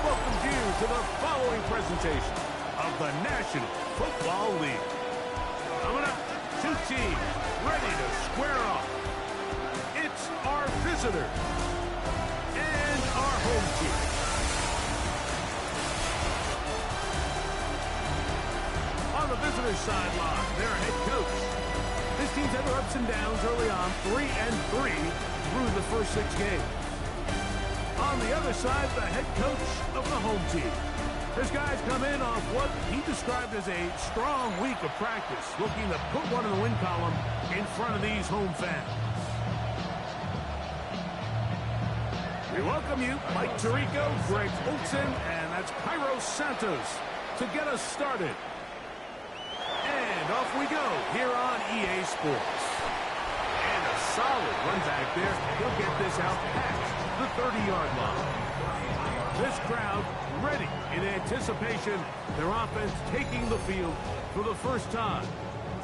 welcomes you to the following presentation of the National Football League. Coming up, two teams ready to square off. It's our visitors and our home team. On the visitors' sideline, their head coach. This team's had their ups and downs early on, 3-3 through the first 6 games. On the other side, the head coach of the home team. This guy's come in off what he described as a strong week of practice, looking to put one in the win column in front of these home fans. We welcome you, Mike Tirico, Greg Olson, and that's Cairo Santos to get us started. And off we go here on EA Sports. And a solid run back there. He'll get this out past the 30-yard line. This crowd ready in anticipation. Their offense taking the field for the first time.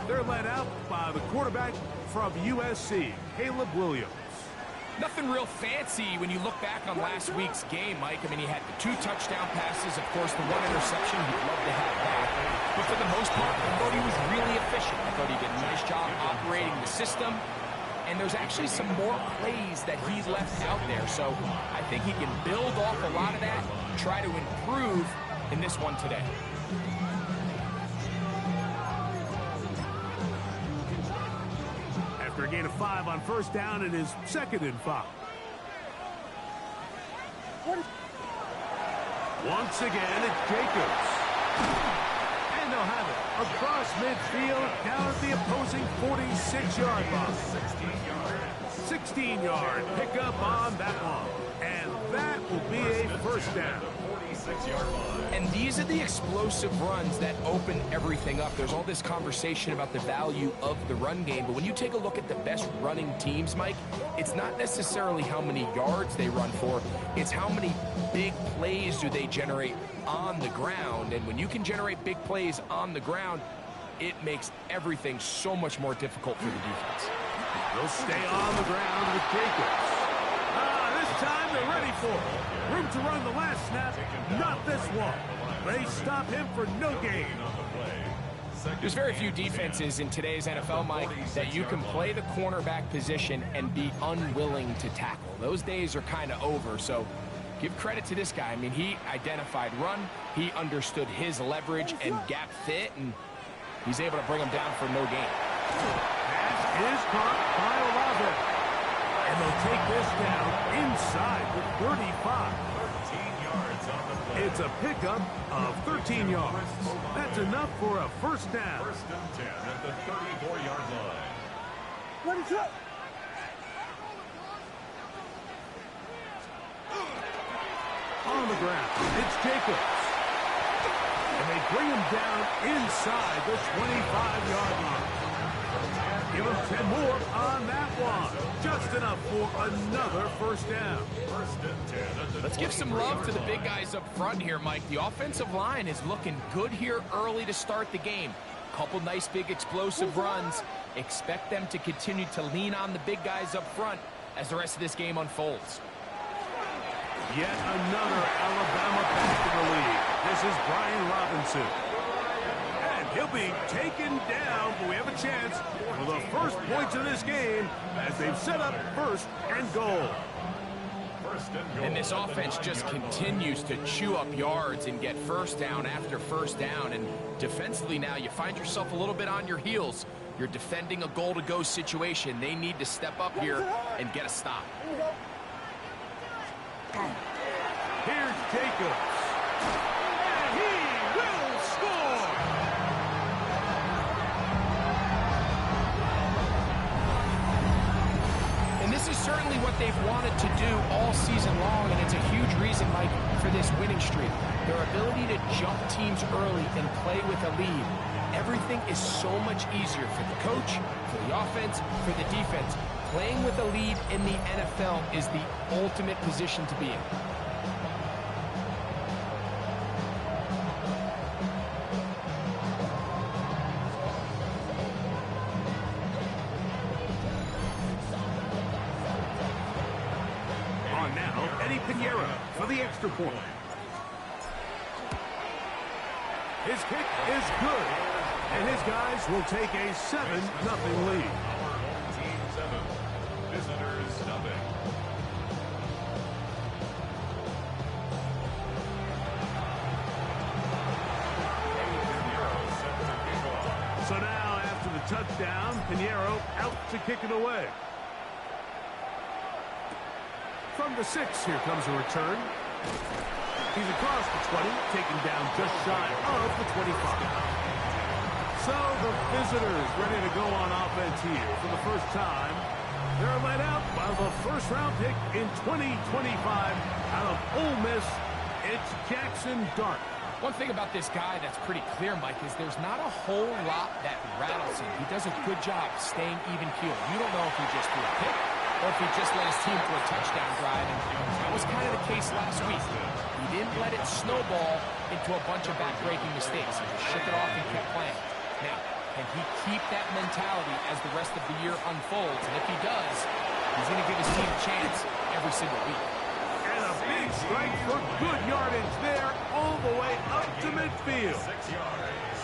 They're led out by the quarterback from USC, Caleb Williams. Nothing real fancy when you look back on last week's game, Mike. I mean, he had the 2 touchdown passes, of course, the 1 interception. You'd love to have that. But for the most part, I thought he was really efficient. I thought he did a nice job operating the system. And there's actually some more plays that he left out there. So I think he can build off a lot of that, try to improve in this one today. After a gain of 5 on first down, it is 2nd and 5. Once again, it's Jacobs. And they'll have it across midfield, down at the opposing 46-yard line. 16-yard pickup on that one. And that will be a first down. And these are the explosive runs that open everything up. There's all this conversation about the value of the run game, but when you take a look at the best running teams, Mike, it's not necessarily how many yards they run for, it's how many big plays do they generate on the ground. And when you can generate big plays on the ground, it makes everything so much more difficult for the defense. They'll stay on the ground with Jacobs. This time they're ready for it. Room to run the last snap, not this one. They stop him for no gain. There's very few defenses in today's NFL, Mike, that you can play the cornerback position and be unwilling to tackle. Those days are kind of over, so give credit to this guy. I mean, he identified run, he understood his leverage and gap fit, and he's able to bring him down for no gain. Pass is caught by Olave. And they'll take this down inside the 35. 13 yards on the play. It's a pickup of 13 yards. That's enough for a first down. 1st and 10 at the 34-yard line. What is up? On the ground, it's Jacobs. And they bring him down inside the 25-yard line. Give him 10 more on that one. Just enough for another first down. 1st and 10. Let's give some love to the big guys up front here, Mike. The offensive line is looking good here early to start the game. Couple nice big explosive runs. Expect them to continue to lean on the big guys up front as the rest of this game unfolds. Yet another Alabama back in the league. This is Brian Robinson. He'll be taken down, but we have a chance for the first points of this game as they've set up 1st and goal. And this offense just continues to chew up yards and get first down after first down. And defensively now, you find yourself a little bit on your heels. You're defending a goal-to-go situation. They need to step up here and get a stop. Here's Jacobs. And he will score! This is certainly what they've wanted to do all season long, and it's a huge reason, Mike, for this winning streak. Their ability to jump teams early and play with a lead. Everything is so much easier for the coach, for the offense, for the defense. Playing with a lead in the NFL is the ultimate position to be in. For the extra point. His kick is good. And his guys will take a 7-0 lead. Home team 7, visitors nothing. So now, after the touchdown, Pinheiro out to kick it away. From the 6, here comes a return. He's across the 20, taken down just shy of the 25. So the visitors ready to go on offense here for the first time. They're led out by the first-round pick in 2025 out of Ole Miss. It's Jackson Dart. One thing about this guy that's pretty clear, Mike, is there's not a whole lot that rattles him. He does a good job staying even-keeled. You don't know if he just threw a pick or if he just led his team to a touchdown drive, and that was kind of the case last week. He didn't let it snowball into a bunch of back-breaking mistakes. He just shook it off and kept playing. Now, can he keep that mentality as the rest of the year unfolds? And if he does, he's going to give his team a chance every single week. And a big strike for good yardage there all the way up to midfield. 6 yards.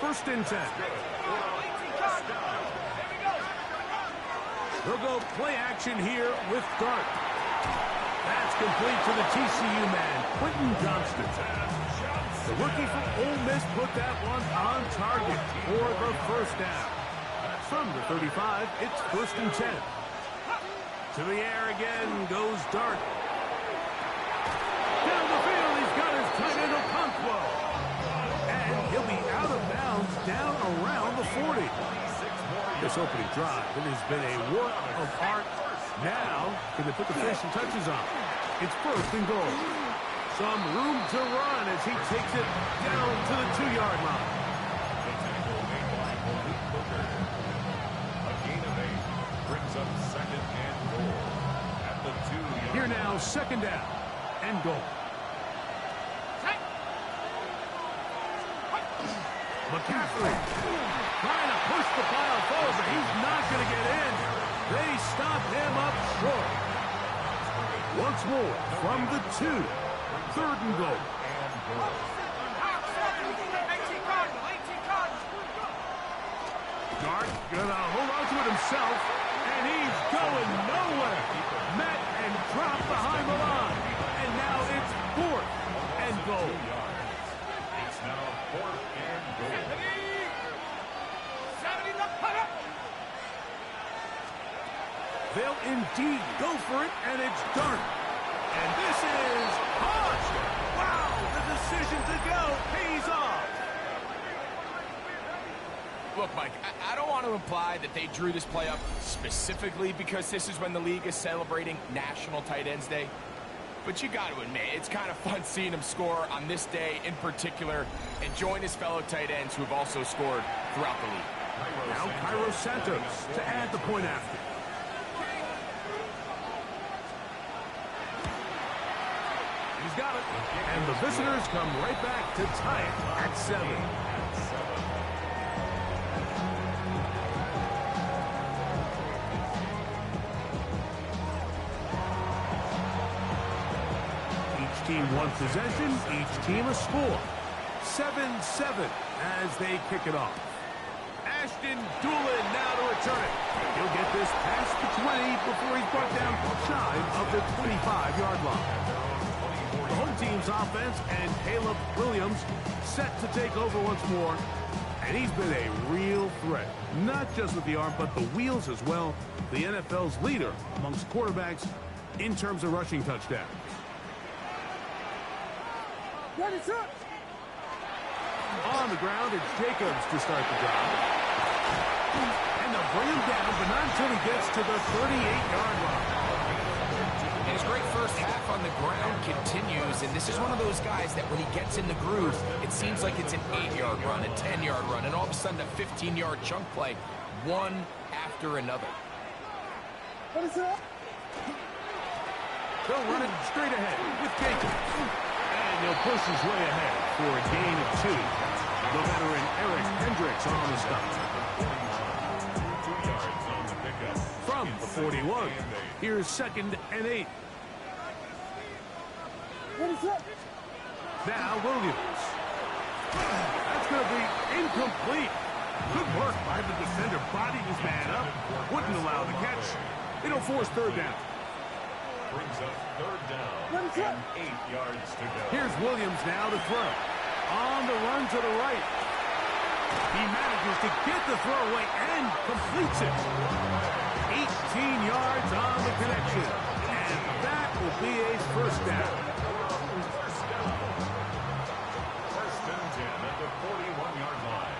First and 10. They'll go play action here with Dart. That's complete to the TCU man, Quentin Johnston. The rookie from Ole Miss put that one on target for the first down. From the 35, it's first and 10. To the air again goes Dart. Down the field, he's got his tight end Okonkwo. And he'll be out of bounds down around the 40. This opening drive, it has been a work of art. Now, can they put the finishing touches on? It's first and goal. Some room to run as he takes it down to the 2-yard line. The tackle made by Malik Booker. A gain of 8 brings up second and goal at the 2-yard Here now, second down and goal. McCaffrey trying to push the pile forward, but he's not going to get in. They stop him up short. Once more from the 2. Third and goal. Dart gonna hold on to it himself, and he's going nowhere. Met and dropped behind the line. And now it's fourth and goal. It's now 4th and goal. They'll indeed go for it, and it's Dart. And this is caught. Wow, the decision to go pays off. Look, Mike, I don't want to imply that they drew this play up specifically because this is when the league is celebrating National Tight Ends Day. But you got to admit, it's kind of fun seeing him score on this day in particular and join his fellow tight ends who have also scored throughout the league. Now Cairo Santos to add the point after. He's got it. And the visitors come right back to tie it at 7. Each team one possession, each team a score. 7-7 as they kick it off. Ashton Doolin now to return it. He'll get this past the 20 before he's brought down shy of the 25-yard line. The home team's offense and Caleb Williams set to take over once more. And he's been a real threat, not just with the arm, but the wheels as well. The NFL's leader amongst quarterbacks in terms of rushing touchdowns. On the ground, it's Jacobs to start the drive. And they'll bring him down, but not until he gets to the 38-yard line. And his great first half on the ground continues, and this is one of those guys that when he gets in the groove, it seems like it's an 8-yard run, a 10-yard run, and all of a sudden a 15-yard chunk play, one after another. What is that? They'll run it straight ahead with Jacobs. And he'll push his way ahead for a gain of 2. The veteran Eric Hendricks on the stop. 2 yards on the pickup. From the 41, here's second and 8. Now Williams. going to be incomplete. Good work by the defender. Bodied his man up. Wouldn't allow the catch. It'll force third down. Brings up third down and 8 yards to go. Here's Williams now to throw. On the run to the right. He manages to get the throw away and completes it. 18 yards on the connection. And that will be a first down. First and 10 at the 41-yard line.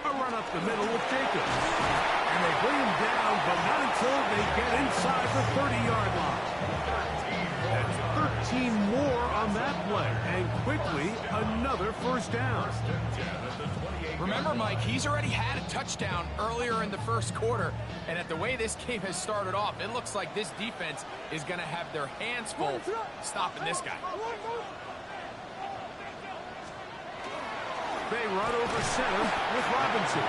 A run up the middle with Jacobs. And they bring him down, but not until they get inside the 30-yard line. That's 13 more on that play. And quickly, another first down. Remember, Mike, he's already had a touchdown earlier in the first quarter. And at the way this game has started off, it looks like this defense is going to have their hands full stopping this guy. They run over center with Robinson.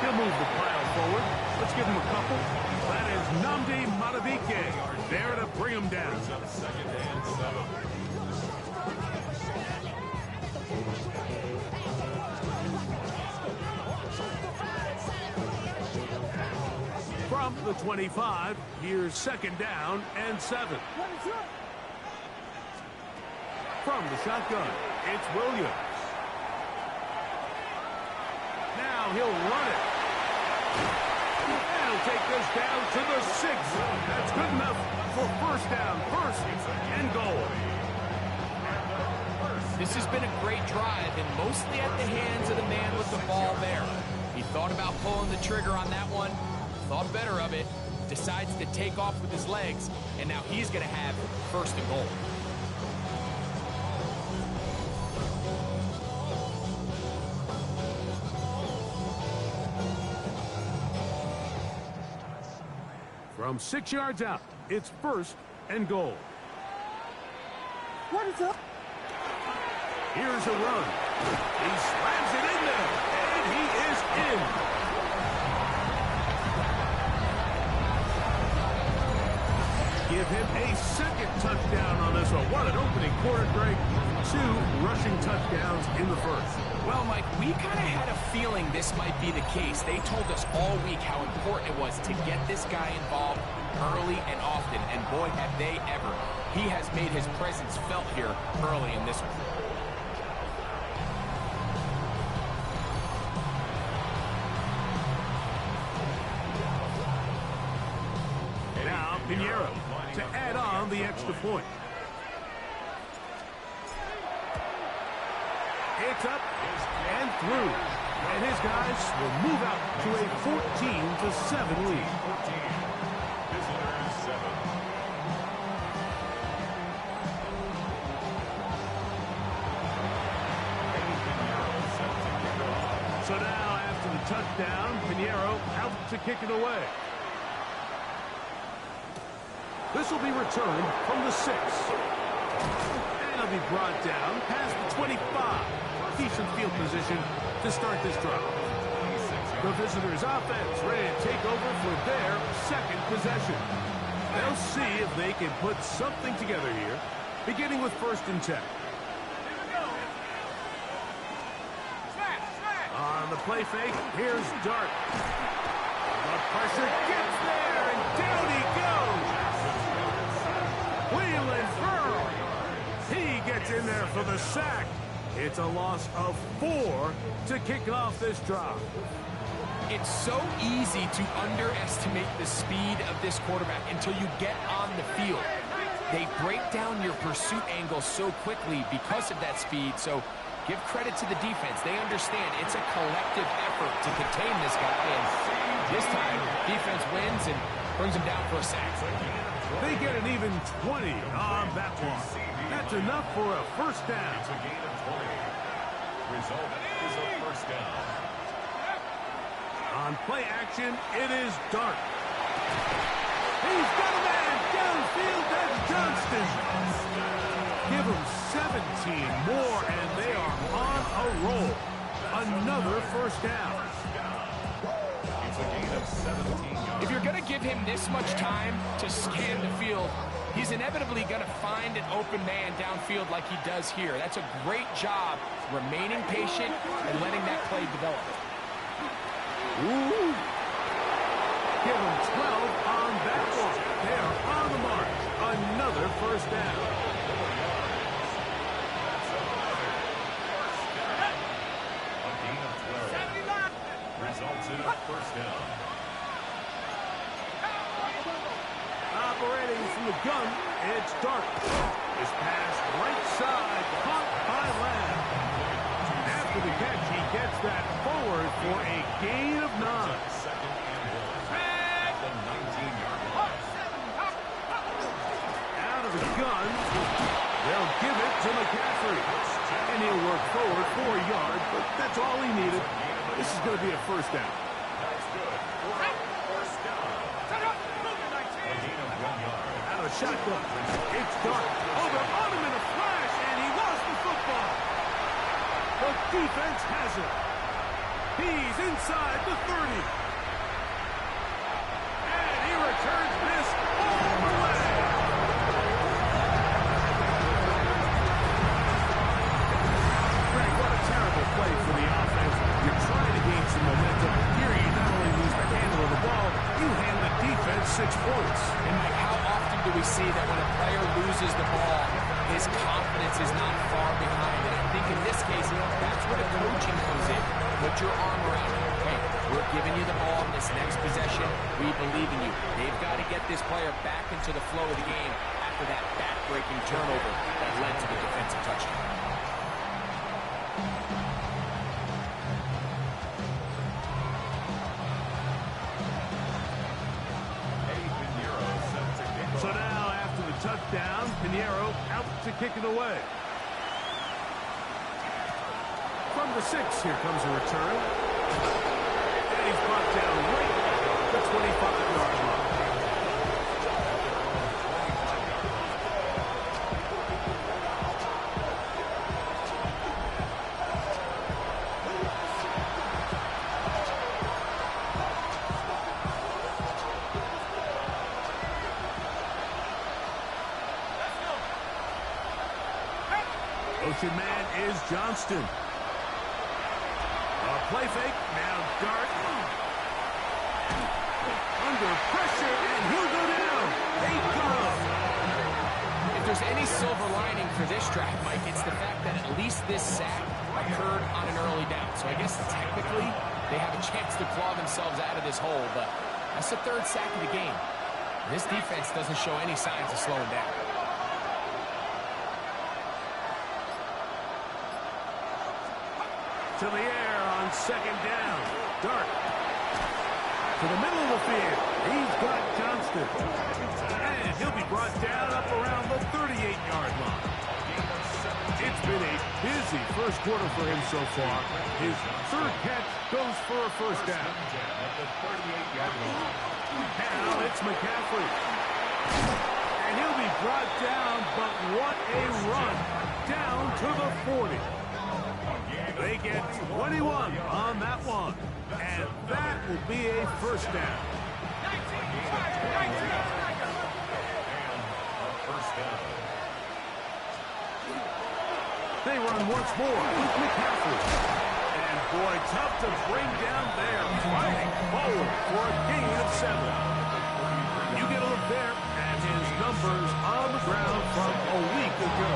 He'll move the pile forward. Let's give him a couple. That is Nnamdi Madubuike there to bring him down. Second and 7. From the 25, here's second down and 7. From the shotgun, it's Williams. Now he'll run it. And he'll take this down to the 6. That's good enough for first down, first and goal. This has been a great drive, and mostly at the hands of the man with the ball there. He thought about pulling the trigger on that one, thought better of it, decides to take off with his legs, and now he's going to have first and goal. From 6 yards out, it's first and goal. What is up? Here's a run. He slams it in there, and he is in. Give him a second touchdown on this one. What an opening quarter, Greg. 2 rushing touchdowns in the first. Well, Mike, we kind of had a feeling this might be the case. They told us all week how important it was to get this guy involved early and often, and boy, have they ever. He has made his presence felt here early in this one. Now, Pinheiro to add on the extra point. It's up and through. And his guys will move out to a 14-7 lead. Visitors 7. So now, after the touchdown, Pinheiro out to kick it away. This will be returned from the 6. And it'll be brought down past the 25. Decent field position to start this drive. The visitors' offense ready to take over for their second possession. They'll see if they can put something together here, beginning with first and 10. On the play fake, here's Dart. The pressure gets there, and down he goes. Wheeling Burrow. He gets in there for the sack. It's a loss of 4 to kick off this drive. It's so easy to underestimate the speed of this quarterback until you get on the field. They break down your pursuit angle so quickly because of that speed, so give credit to the defense. They understand it's a collective effort to contain this guy, and this time, defense wins and brings him down for a sack. They get an even 20 on that one. That's enough for a first down. It's a gain of 20. Result is a first down. On play action, it is Dart. He's got a man downfield. That's Johnston. Give them 17 more, and they are on a roll. Another first down. It's a gain of 17 yards. If you're going to give give him this much time to scan the field, he's inevitably going to find an open man downfield like he does here. That's a great job remaining patient and letting that play develop. Ooh. Give him 12 on that one. They are on the mark. Another first down. A gain of 12. Results in a first down. Operating from the gun, it's Dark. His pass right side, caught by Lamb. After the catch, he gets that forward for a gain of 9. Second and 1 at the 19-yard line. Out of the gun, they'll give it to McCaffrey. And he'll work forward for a yard, but that's all he needed. This is going to be a first down. That's good for a first down. A gain of 1 yard. Out of the shotgun, it's Dark. Oh, they're on him in a flash, and he lost the football. The defense has it. He's inside the 30. And he returns this all the way. Greg, what a terrible play for the offense. You're trying to gain some momentum. Here you not only lose the handle of the ball, you hand the defense 6 points. And Mike, how often do we see that when a player loses the ball, his confidence is not far behind? And I think in this case, that's where the coaching comes in. Put your arm around him. Hey, we're giving you the ball in this next possession. We believe in you. They've got to get this player back into the flow of the game after that back-breaking turnover that led to the defensive touchdown. So now, after the touchdown, Pinheiro out to kick it away. From the 6, here comes a return. And he's brought down right at the 25-yard line. Ocean man is Johnston. A play fake, now Dart. Under pressure, and he'll go down. They go. If there's any silver lining for this drive, Mike, it's the fact that at least this sack occurred on an early down. So I guess technically they have a chance to claw themselves out of this hole, but that's the 3rd sack of the game. This defense doesn't show any signs of slowing down. To the air on 2nd down. Dart. To the middle of the field. He's got Johnston. And he'll be brought down up around the 38-yard line. It's been a busy first quarter for him so far. His 3rd catch goes for a first down. Now it's McCaffrey. And he'll be brought down, but what a run. Down to the 40. They get 21 on that one. And that will be a first down. They run once more with McCaffrey. And boy, tough to bring down there. Fighting forward for a gain of 7. You get a look there at his numbers on the ground from a week ago.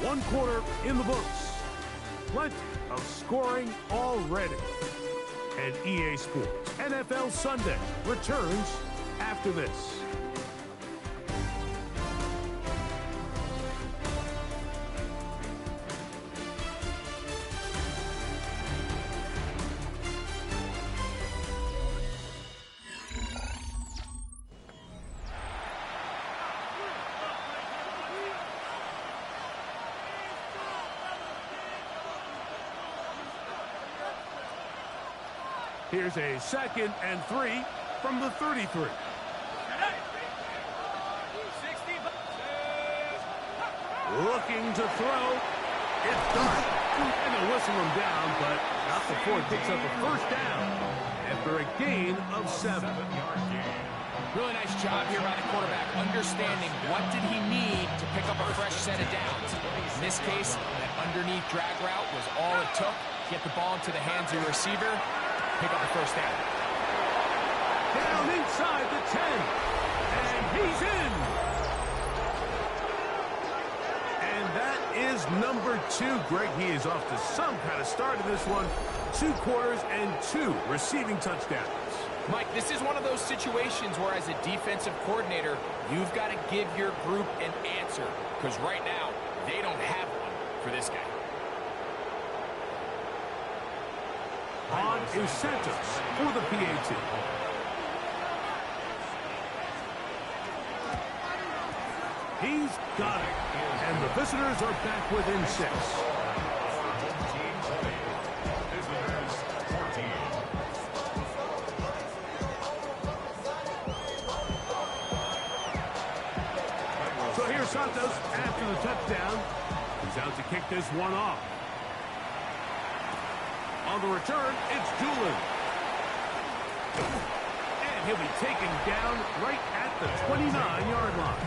One quarter in the books. Plenty of scoring already. And EA Sports NFL Sunday returns after this. Here's a 2nd and 3 from the 33. Looking to throw. It's Dart. And they'll whistle him down, but not before he picks up a first down after a gain of 7. Really nice job here by the quarterback, understanding what did he need to pick up a fresh set of downs. In this case, that underneath drag route was all it took. Get the ball into the hands of your receiver, pick up the first down. Down inside the 10, and he's in. And that is number 2. Greg, he is off to some kind of start in this one. 2 quarters and 2 receiving touchdowns. Mike, this is one of those situations where as a defensive coordinator, you've got to give your group an answer. Because right now, they don't have one for this guy. On is Santos for the PAT. He's got it. And the visitors are back within 6. So here's Santos after the touchdown. He's out to kick this one off. On the return, it's Doolin. And he'll be taken down right at the 29-yard line.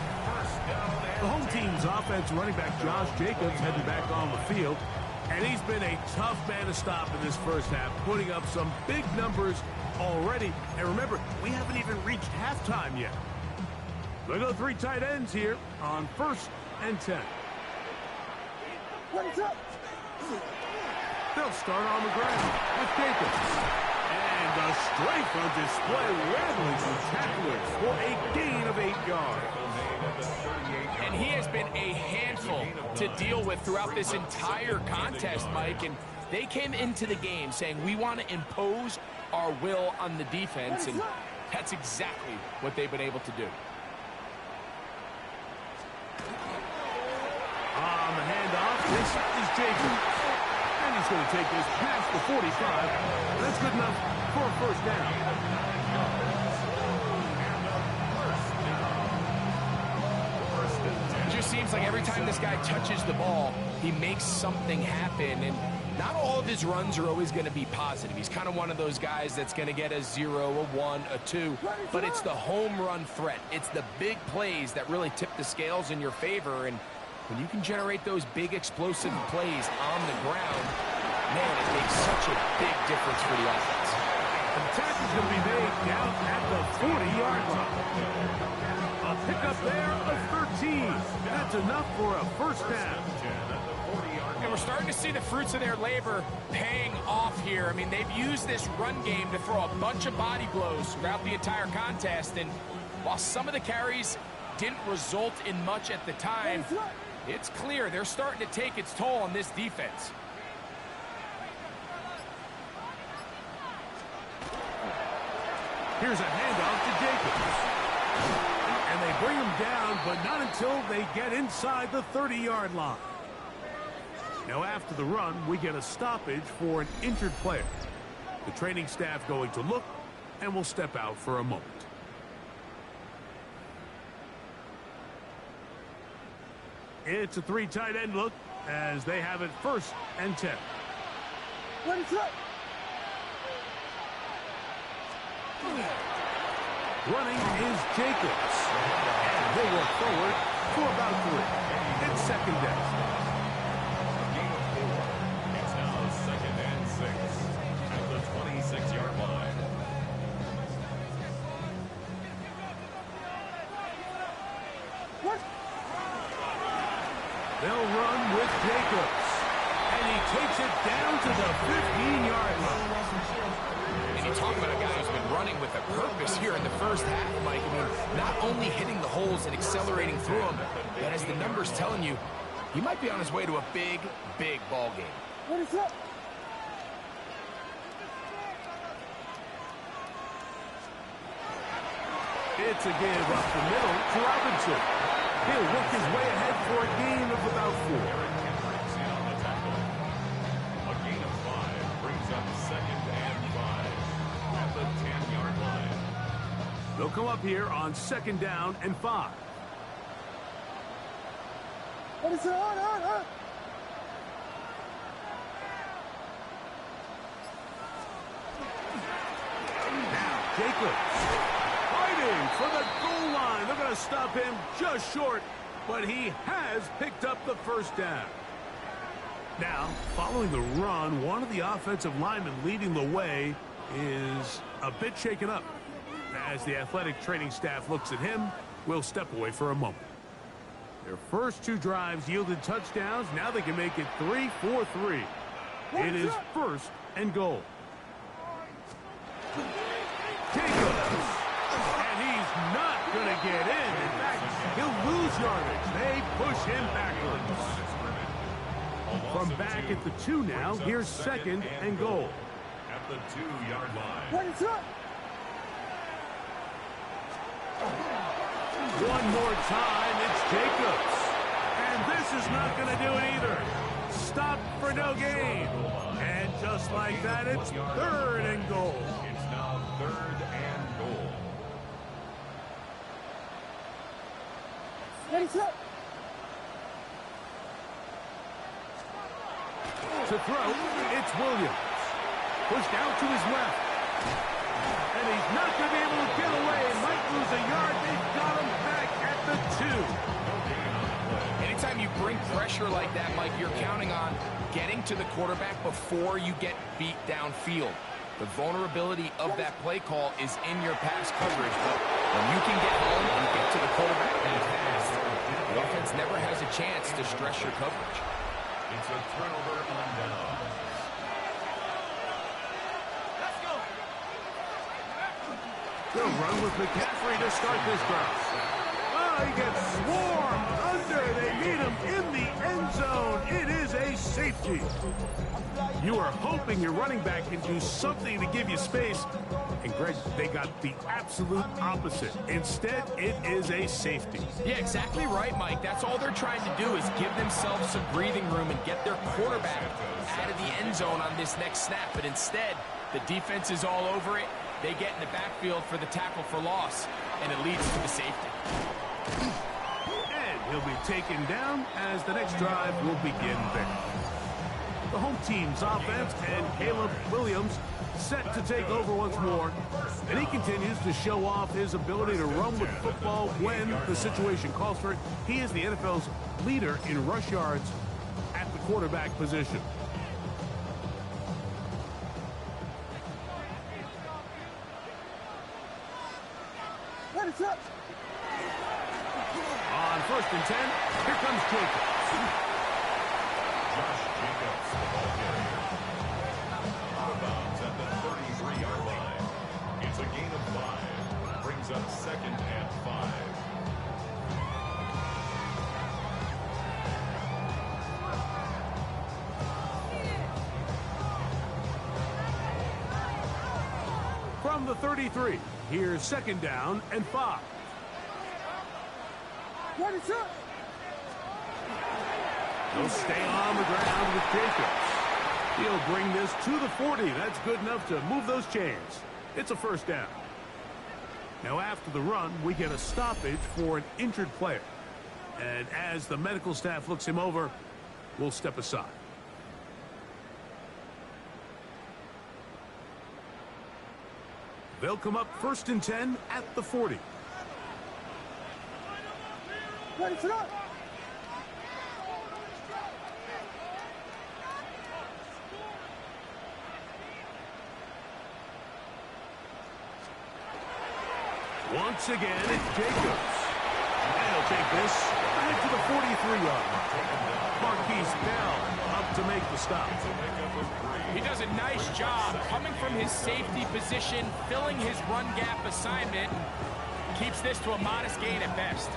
The home team's offense running back Josh Jacobs heading back on the field. And he's been a tough man to stop in this first half, putting up some big numbers already. And remember, we haven't even reached halftime yet. Look at the 3 tight ends here on 1st and 10. What's up? They'll start on the ground with Jacobs. And the strength on display, rattling some tacklers for a gain of 8 yards. And he has been a handful to deal with throughout this entire contest, Mike. And they came into the game saying, we want to impose our will on the defense. And that's exactly what they've been able to do. On the handoff, this is Jacobs. And he's going to take this past the 45. That's good enough for a first down. It just seems like every time this guy touches the ball, he makes something happen. And not all of his runs are always going to be positive. He's kind of one of those guys that's going to get a 0, a 1, a 2. But it's the home run threat. It's the big plays that really tip the scales in your favor. And when you can generate those big explosive plays on the ground, man, it makes such a big difference for the offense. The tackle's going to be made down at the 40-yard line. A pickup there of 13. That's enough for a first down. And we're starting to see the fruits of their labor paying off here. I mean, they've used this run game to throw a bunch of body blows throughout the entire contest. And while some of the carries didn't result in much at the time, it's clear they're starting to take its toll on this defense. Here's a handoff to Jacobs. And they bring him down, but not until they get inside the 30-yard line. Now after the run, we get a stoppage for an injured player. The training staff going to look, and will step out for a moment. It's a 3 tight end look as they have it 1st and 10. What is up? Running is Jacobs. And he'll work forward for about 3. It's 2nd down. It's now 2nd and 6 at the 26-yard line. What? They'll run with Jacobs. And he takes it down to the 15-yard line. And you talk about a guy who's been running with a purpose here in the first half, Mike. I mean, not only hitting the holes and accelerating through them, but as the numbers telling you, he might be on his way to a big, big ball game. What is up? It's a give up the middle to Robinson. He'll work his way ahead for a gain of about 4. A gain of 5 brings up 2nd and 5 at the 10-yard line. They'll come up here on 2nd down and 5. What is it? Jacobs. Fighting for the goal line. They're going to stop him just short, but he has picked up the first down. Now, following the run, one of the offensive linemen leading the way is a bit shaken up. As the athletic training staff looks at him, we'll step away for a moment. Their first two drives yielded touchdowns. Now they can make it 3-4-3. It is first and goal. Jacobs. And he's not going to get in. In fact, he'll lose yardage. They push him backwards. From back at the 2 now, here's second and goal. At the 2-yard line. What is up? One more time, it's Jacobs. And this is not going to do it either. Stop for no gain. And just like that, it's third and goal. It's now 3rd and goal. What is up? To throw, it's Williams. Pushed out to his left. And he's not going to be able to get away. Might lose a yard. They've got him back at the 2. Anytime you bring pressure like that, Mike, you're counting on getting to the quarterback before you get beat downfield. The vulnerability of that play call is in your pass coverage. But when you can get home and get to the quarterback that fast, the offense never has a chance to stress your coverage. It's a turnover on down. They'll run with McCaffrey to start this drive. Oh, he gets swarmed under. They need him in the end zone. It is a safety. You are hoping your running back can do something to give you space. And, Greg, they got the absolute opposite. Instead, it is a safety. Yeah, exactly right, Mike. That's all they're trying to do is give themselves some breathing room and get their quarterback out of the end zone on this next snap. But instead, the defense is all over it. They get in the backfield for the tackle for loss, and it leads to the safety. And he'll be taken down as the next drive will begin there. The home team's offense and Caleb Williams set to take over once more. And he continues to show off his ability to run with football when the situation calls for it. He is the NFL's leader in rush yards at the quarterback position. What is up? On 1st and 10, here comes Jacobs. Josh Jacobs, the ball carrier. Out of bounds at the 33-yard line. It's a gain of 5. Brings up 2nd and 5. From the 33, here's 2nd down and 5. What is up? He'll stay on the ground with Jacobs. He'll bring this to the 40. That's good enough to move those chains. It's a 1st down. Now after the run, we get a stoppage for an injured player. And as the medical staff looks him over, we'll step aside. They'll come up 1st and 10 at the 40. What is up? Once again, it's Jacobs. And he'll take this right to the 43-yard line. Marquise Bell up to make the stop. He does a nice job coming from his safety position, filling his run gap assignment, keeps this to a modest gain at best.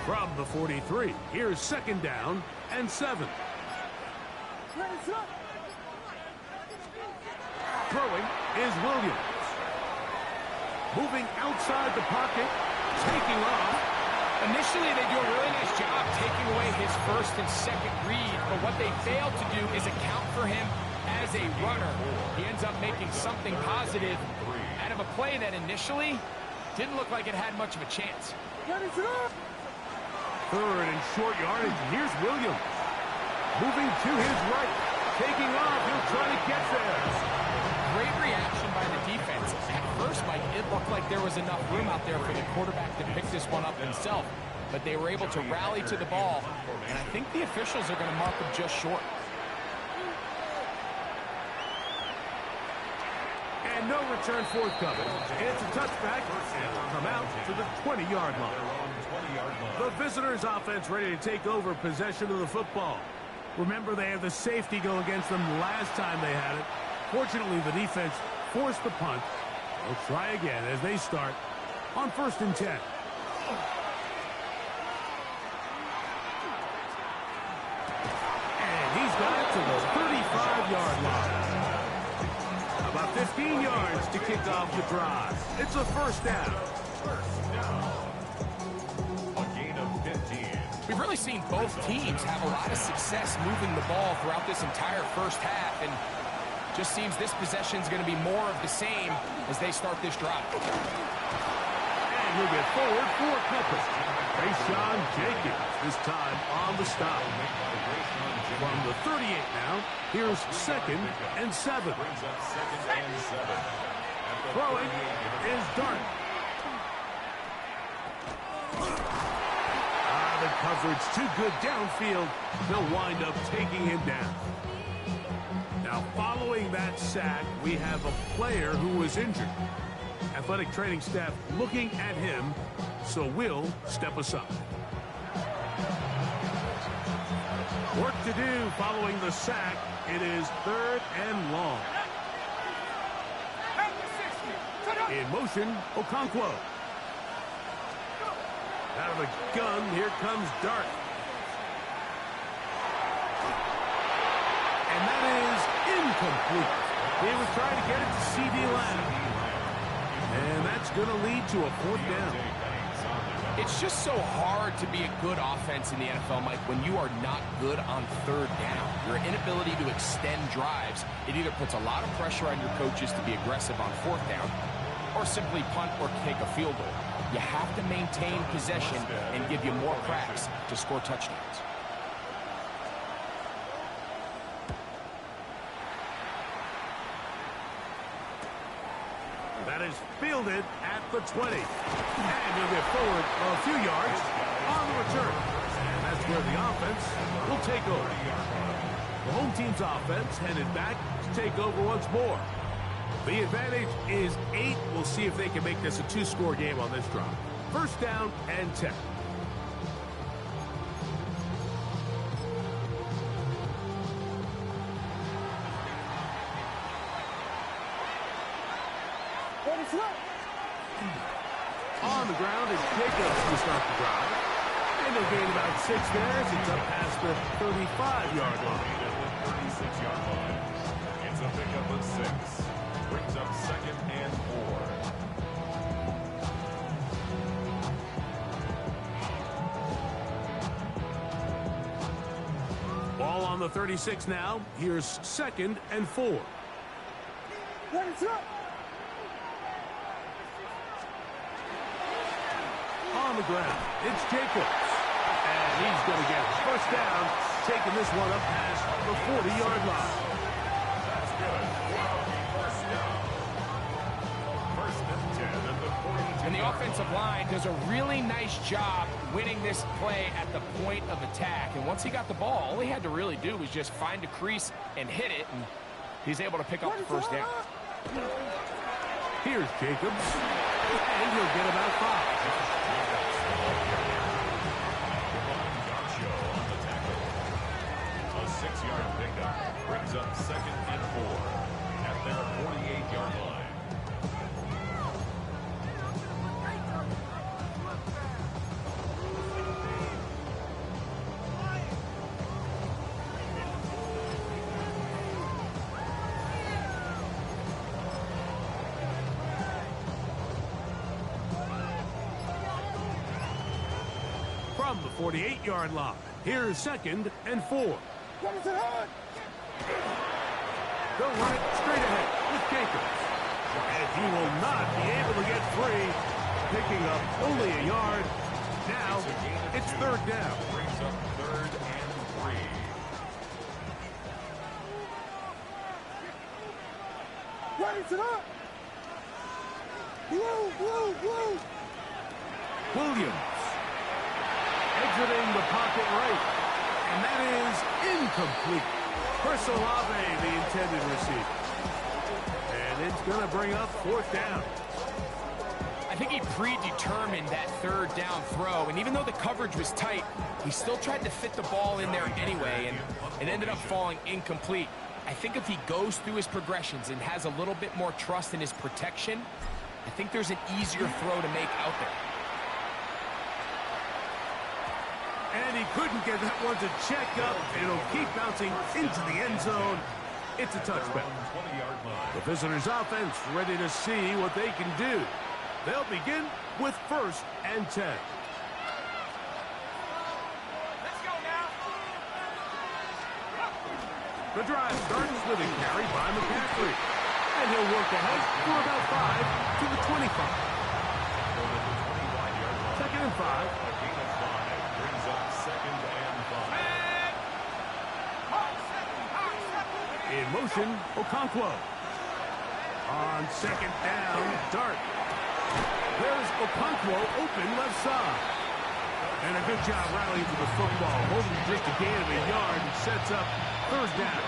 From the 43, here's 2nd down and 7. What is up? Throwing is Williams. Moving outside the pocket, taking off. Initially, they do a really nice job taking away his 1st and 2nd read, but what they fail to do is account for him as a runner. He ends up making something positive out of a play that initially didn't look like it had much of a chance. Ready, set. Third and short yardage. Here's Williams. Moving to his right. Taking off. He'll try to get there. Great reaction by the defense. At first, Mike, it looked like there was enough room out there for the quarterback to pick this one up himself. But they were able to rally to the ball. And I think the officials are going to mark him just short. And no return forthcoming. It's a touchback. And will come out to the 20-yard line. The visitors' offense ready to take over possession of the football. Remember, they had the safety go against them last time they had it. Fortunately, the defense forced the punt. They'll try again as they start on 1st and 10. And he's got it to the 35-yard line. About 15 yards to kick off the drive. It's a first down. A gain of 15. We've really seen both teams have a lot of success moving the ball throughout this entire first half, and just seems this possession is going to be more of the same as they start this drive. And he'll get forward for a couple. Rayshawn Jenkins this time on the stop. From the 38 now, here's 2nd and 7. Brings up 2nd and 7. Throwing is Dart. The coverage too good downfield. They'll wind up taking him down. Now, following that sack, we have a player who was injured. Athletic training staff looking at him, so we'll step aside. Work to do following the sack. It is 3rd and long. In motion, Okonkwo. Out of the gun, here comes Dart. And that is incomplete. He was trying to get it to C.D. Lamb. And that's going to lead to a 4th down. It's just so hard to be a good offense in the NFL, Mike, when you are not good on 3rd down. Your inability to extend drives, it either puts a lot of pressure on your coaches to be aggressive on 4th down or simply punt or kick a field goal. You have to maintain possession and give you more cracks to score touchdowns. That is fielded at the 20. And he'll get forward a few yards on the return. And that's where the offense will take over. The home team's offense headed back to take over once more. The advantage is 8. We'll see if they can make this a 2-score game on this drive. 1st down and 10. Ready, set. On the ground is Jacobs to start the drive. And they'll gain about 6 there as it's up past the 35-yard line. 36-yard line. It's a pickup of 6. Brings up 2nd and 4. Ball on the 36 now. Here's 2nd and 4. Ready, set. On the ground, it's Jacobs. And he's going to get first down, taking this one up past the 40-yard line. That's good. First down. 1st and 10 at the 42. And the offensive line does a really nice job winning this play at the point of attack. And once he got the ball, all he had to really do was just find a crease and hit it. And he's able to pick up the first down. Here's Jacobs. And he'll get about 5. A 6-yard pickup brings up 2nd and 4 at their 48-yard line. From the 48-yard line, here's 2nd and 4. Ready, set. They'll run it straight ahead with Jacobs. And he will not be able to get free. picking up only a yard. Now, it's third down. Brings up 3rd and 3. Ready to up. Blue. Williams exiting the pocket right. And that is incomplete. Chris Olave, the intended receiver. And it's going to bring up 4th down. I think he predetermined that 3rd down throw, and even though the coverage was tight, he still tried to fit the ball in there anyway, and it ended up falling incomplete. I think if he goes through his progressions and has a little bit more trust in his protection, I think there's an easier throw to make out there. And he couldn't get that one to check up. It'll keep bouncing into the end zone. It's a touchback. 20-yard line. The visitors' offense ready to see what they can do. They'll begin with 1st and 10. Let's go now. The drive starts with a carry by McCaffrey. And he'll work ahead for about 5 to the 25. 2nd and 5. A gain of 5 brings up 2nd and 5. In motion, Okonkwo. On 2nd down, Dart. There's Okonkwo open left side. And a good job rallying to the football. Holding just a gain of a yard and sets up 3rd down.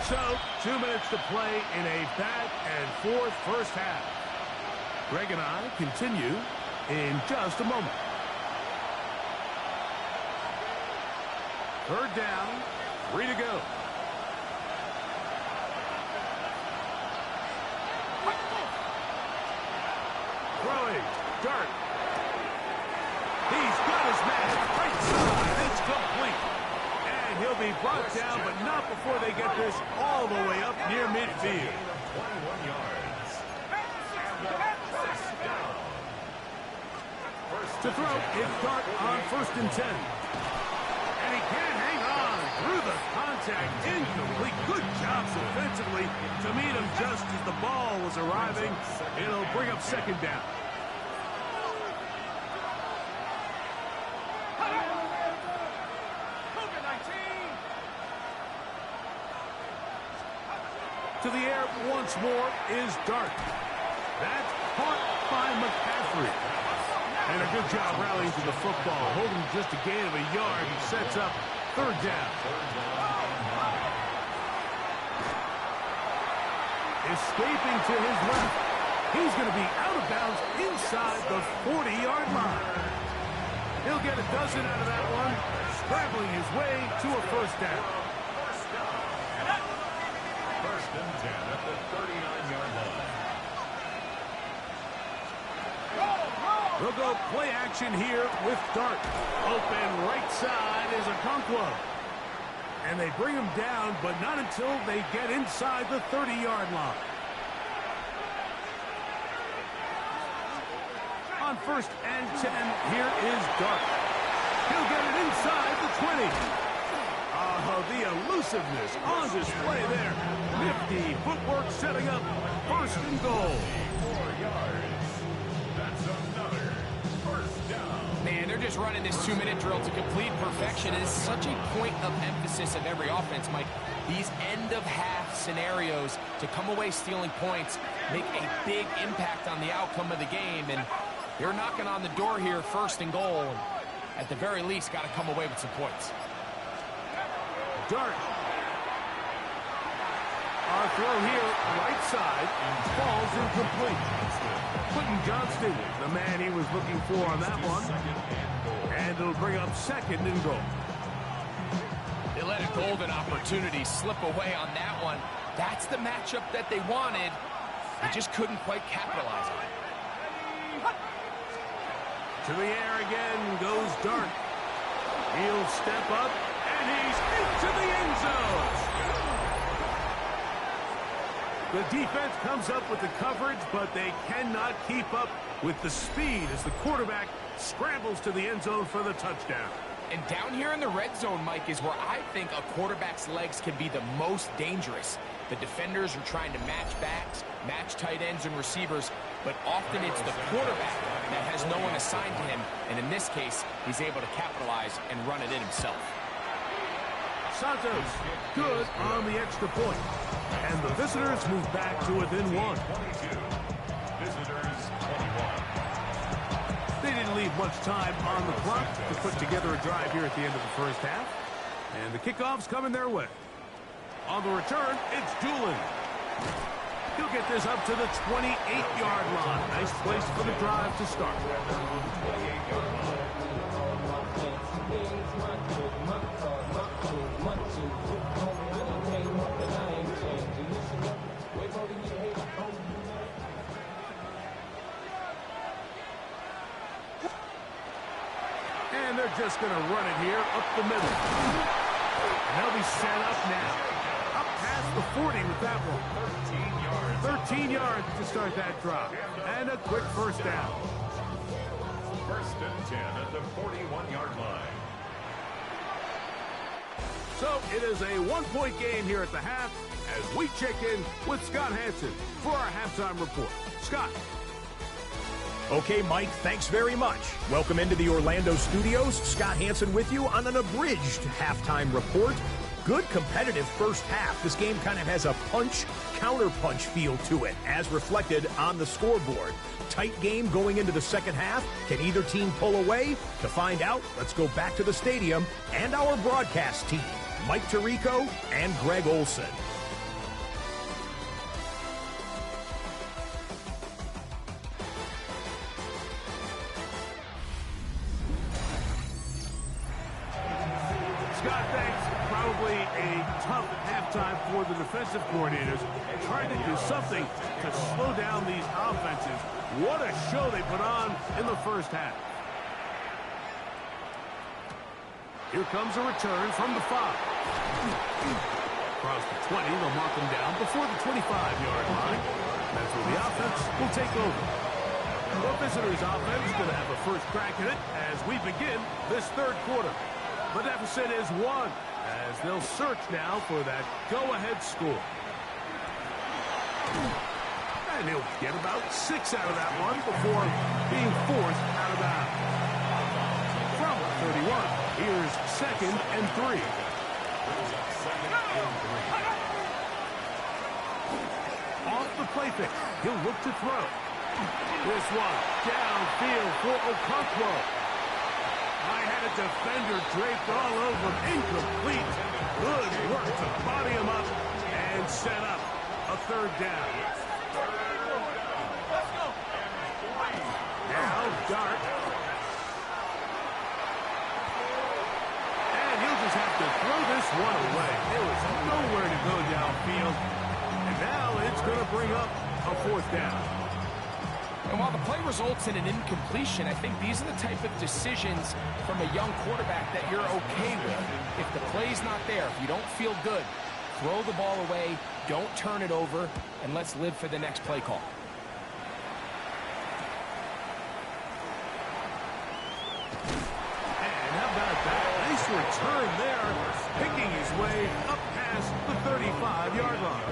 So, 2 minutes to play in a back and forth first half. Greg and I continue in just a moment. 3rd down, 3 to go. Throwing, Dart. He's got his man right side. It's complete. And he'll be brought down, but not before they get this all the way up near midfield. 21 yards. To throw, it's Dart on 1st and 10. And he can't hang on through the contact. Incomplete. Good jobs defensively to meet him just as the ball was arriving. It'll bring up 2nd down. To the air once more is Dart. That's caught by McCaffrey. And a good job rallying to the football, holding just a gain of a yard and sets up 3rd down. Escaping to his left. He's going to be out of bounds inside the 40-yard line. He'll get a dozen out of that one, scrambling his way to a 1st down. 1st and 10 at the 39-yard line. They'll go play action here with Dart. Open right side is Okonkwo. And they bring him down, but not until they get inside the 30-yard line. On 1st and 10, here is Dart. He'll get it inside the 20. Oh, the elusiveness on display there. Nifty footwork setting up 1st and goal. 4 yards. That's another 1st down. Man, they're just running this 2-minute drill to complete perfection. It is such a point of emphasis of every offense, Mike. These end-of-half scenarios to come away stealing points make a big impact on the outcome of the game, and they're knocking on the door here, 1st and goal. And at the very least, got to come away with some points. Dart. Our throw here, right side, falls incomplete. Quentin Johnston, the man he was looking for on that one. And it'll bring up 2nd and goal. They let a golden opportunity slip away on that one. That's the matchup that they wanted. They just couldn't quite capitalize on it. To the air again goes Dart. He'll step up, and he's into the end zone. The defense comes up with the coverage, but they cannot keep up with the speed as the quarterback scrambles to the end zone for the touchdown. And down here in the red zone, Mike, is where I think a quarterback's legs can be the most dangerous. The defenders are trying to match backs, match tight ends and receivers, but often it's the quarterback that has no one assigned to him, and in this case, he's able to capitalize and run it in himself. Santos, good on the extra point. And the visitors move back to within one. 22. Visitors 21. They didn't leave much time on the clock to put together a drive here at the end of the first half. And the kickoff's coming their way. On the return, it's Doolin. He'll get this up to the 28-yard line. Nice place for the drive to start. And they're just going to run it here up the middle. And they'll be set up now. Up past the 40 with that one. 13 yards to start that drive. And a quick first down. First and 10 at the 41-yard line. So it is a one-point game here at the half as we check in with Scott Hansen for our halftime report. Scott. Okay, Mike, thanks very much. Welcome into the Orlando studios. Scott Hansen with you on an abridged halftime report. Good competitive first half. This game kind of has a punch-counter-punch feel to it, as reflected on the scoreboard. Tight game going into the second half. Can either team pull away? To find out, let's go back to the stadium and our broadcast team, Mike Tirico and Greg Olson. Scott, thanks. Probably a tough halftime for the defensive coordinators. Trying to do something to slow down these offenses. What a show they put on in the first half. Here comes a return from the 5. Across the 20, they'll mark them down before the 25-yard line. That's where the offense will take over. The visitors' offense is going to have a first crack at it as we begin this third quarter. The deficit is 1 as they'll search now for that go-ahead score. And he'll get about 6 out of that one before being forced out of bounds. From 31, here's 2nd and 3. Off the play fake, he'll look to throw. This one downfield for Okonkwo. I had a defender draped all over him. Incomplete. Good work to body him up and set up a third down. Now Dart. And he'll just have to throw this one away. There was nowhere to go downfield. And now it's going to bring up a 4th down. And while the play results in an incompletion, I think these are the type of decisions from a young quarterback that you're okay with. If the play's not there, if you don't feel good, throw the ball away, don't turn it over, and let's live for the next play call. And how about that? Nice return there, picking his way up past the 35-yard line.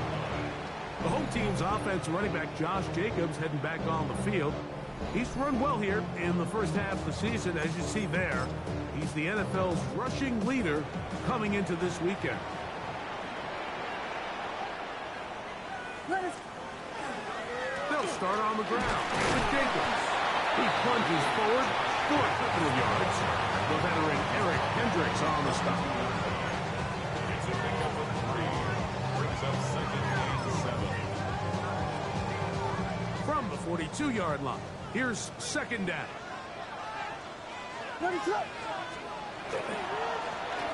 The home team's offense running back Josh Jacobs heading back on the field. He's run well here in the first half of the season, as you see there. He's the NFL's rushing leader coming into this weekend. They'll start on the ground with Jacobs. He plunges forward for a couple of yards. The veteran Eric Hendricks on the stop. It's a pickup of 3. Brings up 2nd and 7. From the 42-yard line, here's 2nd down. Ready, set.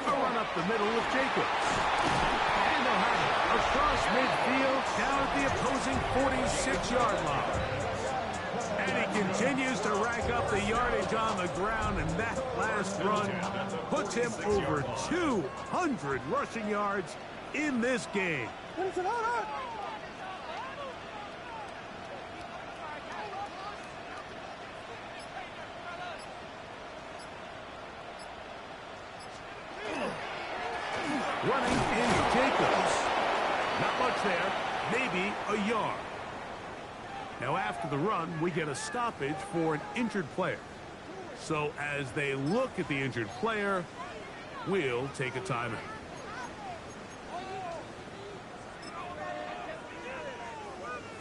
A run up the middle with Jacobs. And they'll have it across midfield down at the opposing 46-yard line. And he continues to rack up the yardage on the ground, and that last run puts him over 200 rushing yards in this game. Ready, set, out. running is Jacobs. Not much there, maybe a yard. Now after the run, we get a stoppage for an injured player. So as they look at the injured player, we'll take a timeout.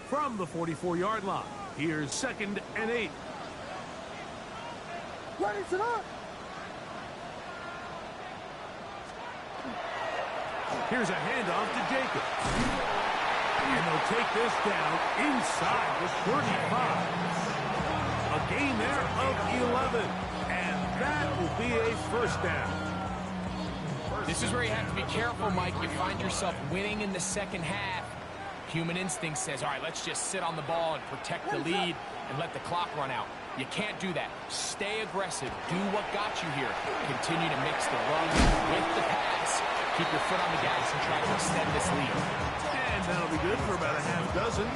From the 44-yard line, here's 2nd and 8. Ready, set up. Here's a handoff to Jacobs. And they'll take this down inside the 35. A gain there of 11. And that will be a first down. This is where you have to be careful, Mike. You find yourself winning in the second half. Human instinct says, all right, let's just sit on the ball and protect the lead and let the clock run out. You can't do that. Stay aggressive. Do what got you here. Continue to mix the run with the pass. Keep your foot on the gas and try to extend this lead. And that'll be good for about a half dozen.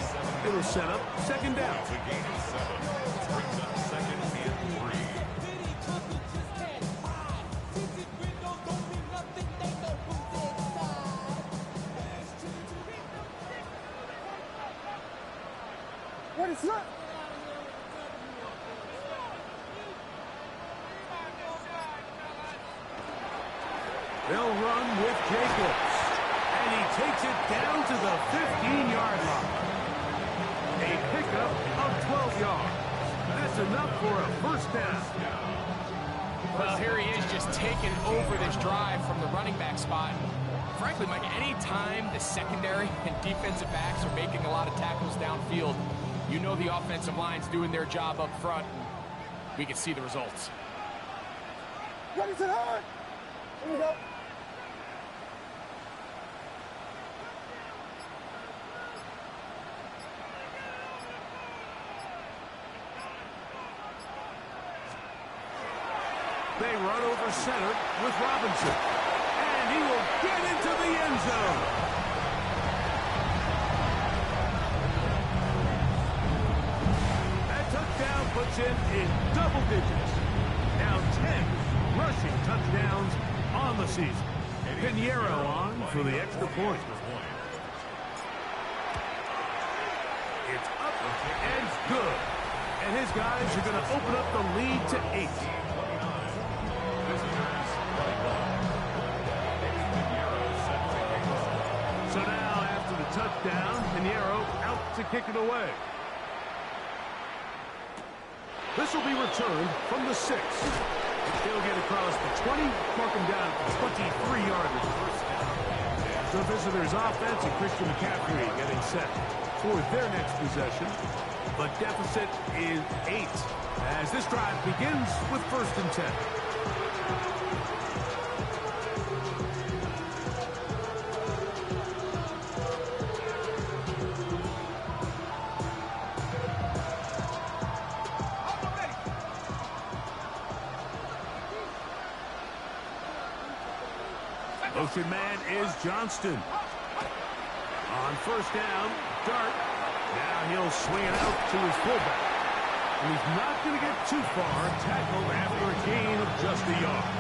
It'll set up 2nd down. The gain of 7 brings up 2nd and 3. Ready, set up. They'll run with Jacobs. And he takes it down to the 15-yard line. A pickup of 12 yards. That's enough for a first down. Well, here he is just taking over this drive from the running back spot. Frankly, Mike, any time the secondary and defensive backs are making a lot of tackles downfield, you know the offensive line's doing their job up front. We can see the results. Ready, set up. Here we go. They run over center with Robinson. And he will get into the end zone. That touchdown puts him in double digits. Now 10 rushing touchdowns on the season. Pinheiro on for the extra point. It's up and good. And his guys are going to open up the lead to 8. So now, after the touchdown, Pinheiro out to kick it away. This will be returned from the 6. He'll get across the 20, mark him down at the 23-yard line. The visitors' offense and Christian McCaffrey getting set for their next possession. The deficit is 8 as this drive begins with 1st and 10. Motion man is Johnston. On 1st down, Dart. Now he'll swing it out to his fullback. And he's not going to get too far, tackled after a gain of just a yard.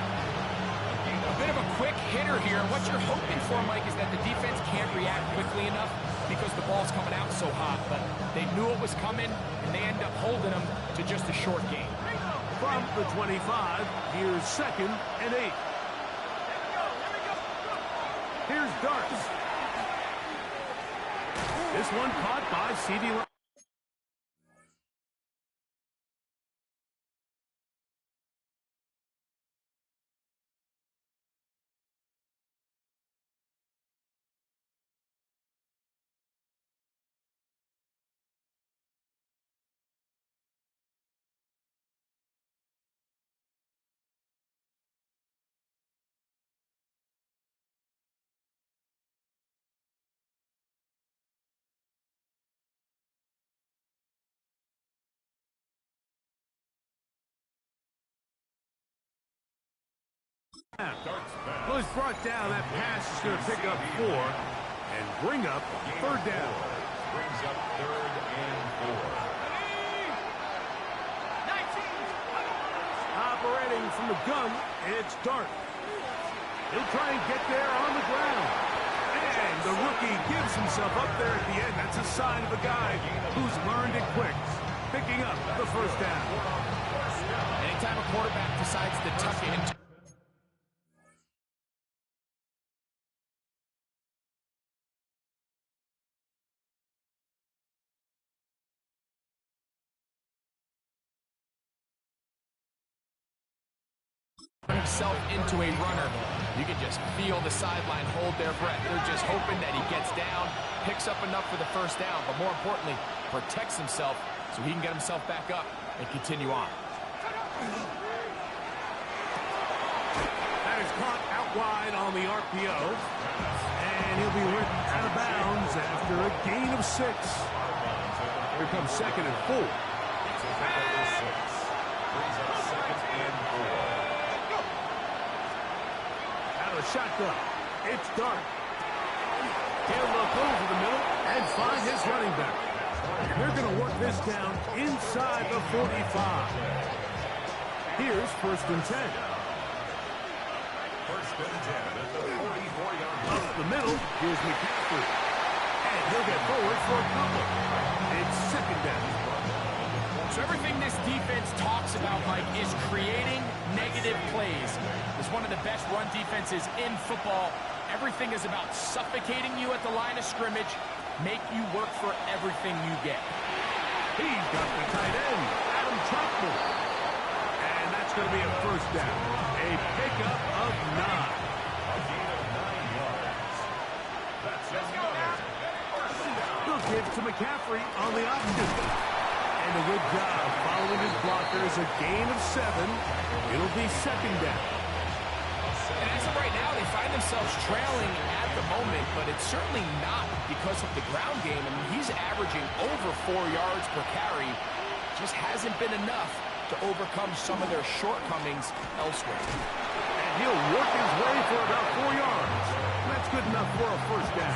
A bit of a quick hitter here. What you're hoping for, Mike, is that the defense can't react quickly enough because the ball's coming out so hot. But they knew it was coming, and they end up holding them to just a short gain. From the 25, here's 2nd and 8. Here's Darts. This one caught by C.D. Lamb. Well, he's brought down. That pass is going to pick up 4 and bring up 3rd down. Brings up 3rd and 4. Operating from the gun, it's Dart. He'll try and get there on the ground. And the rookie gives himself up there at the end. That's a sign of a guy who's learned it quick, picking up the first down. Anytime a quarterback decides to tuck it into himself into a runner, you can just feel the sideline hold their breath. They're just hoping that he gets down, picks up enough for the first down, but more importantly, protects himself so he can get himself back up and continue on. That is caught out wide on the RPO, and he'll be written out of bounds after a gain of 6. Here comes 2nd and 4. Shotgun. It's Dart. He'll look over the middle and find his running back. They're going to work this down inside the 45. Here's 1st and 10. 1st and 10 at the 44-yard line. Up the middle, here's McCaffrey. And he'll get forward for a couple. It's 2nd down. So everything this defense talks about, Mike, is creating negative plays. It's one of the best run defenses in football. Everything is about suffocating you at the line of scrimmage, make you work for everything you get. He's got the tight end, Adam Troutman. And that's going to be a 1st down. A pickup of 9. A gain of 9 yards. That's another 1st down. He'll give to McCaffrey on the option. And a good job following his blockers. A gain of 7. It'll be 2nd down. And as of right now, they find themselves trailing at the moment, but it's certainly not because of the ground game. I mean, he's averaging over 4 yards per carry. Just hasn't been enough to overcome some of their shortcomings elsewhere. And he'll work his way for about 4 yards. That's good enough for a 1st down.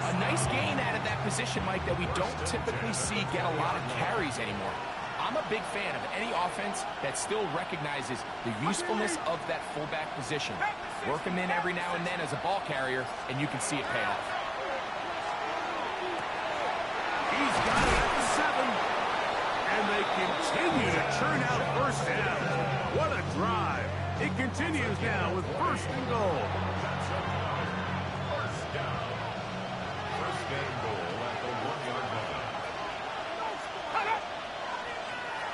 A nice gain out of that position, Mike, that we don't typically see get a lot of carries anymore. I'm a big fan of any offense that still recognizes the usefulness of that fullback position. Work him in every now and then as a ball carrier, and you can see it pay off. He's got it at the 7. And they continue to churn out 1st down. What a drive. It continues now with 1st and goal. 1st down. 1st and goal at the 1-yard line.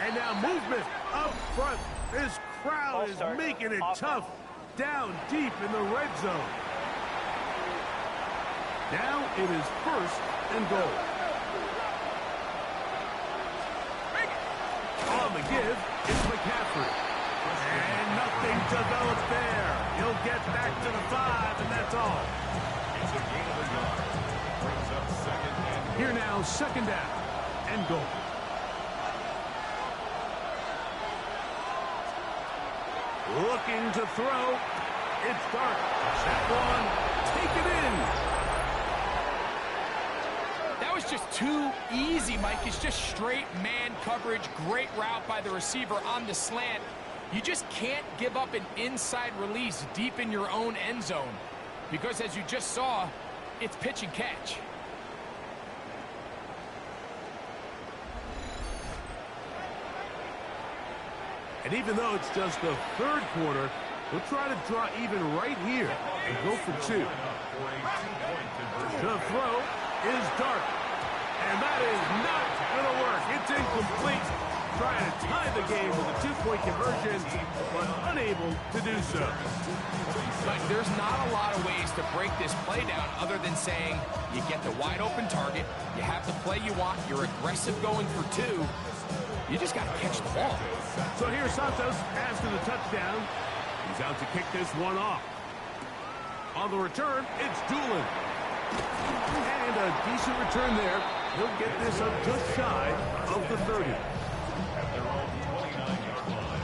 And now movement up front. This crowd is making it tough down deep in the red zone. Now it is 1st and goal. On the give, it's McCaffrey. And nothing developed there. He'll get back to the 5, and that's all. It's a gain of a yard. Brings up 2nd and Here now, 2nd down and goal. Looking to throw. It's Dart. That one, take it in. That was just too easy, Mike. It's just straight man coverage. Great route by the receiver on the slant. You just can't give up an inside release deep in your own end zone because, as you just saw, it's pitch and catch. And even though it's just the 3rd quarter, we'll try to draw even right here and go for 2. The throw is Dart. And that is not going to work. It's incomplete. Trying to tie the game with a 2-point conversion, but unable to do so. But there's not a lot of ways to break this play down other than saying you get the wide open target, you have the play you want, you're aggressive going for 2. You just got to catch the ball. So here's Santos after the touchdown. He's out to kick this one off. On the return, it's Doolin. And a decent return there. He'll get this up just shy of the 30. at their own 29-yard line.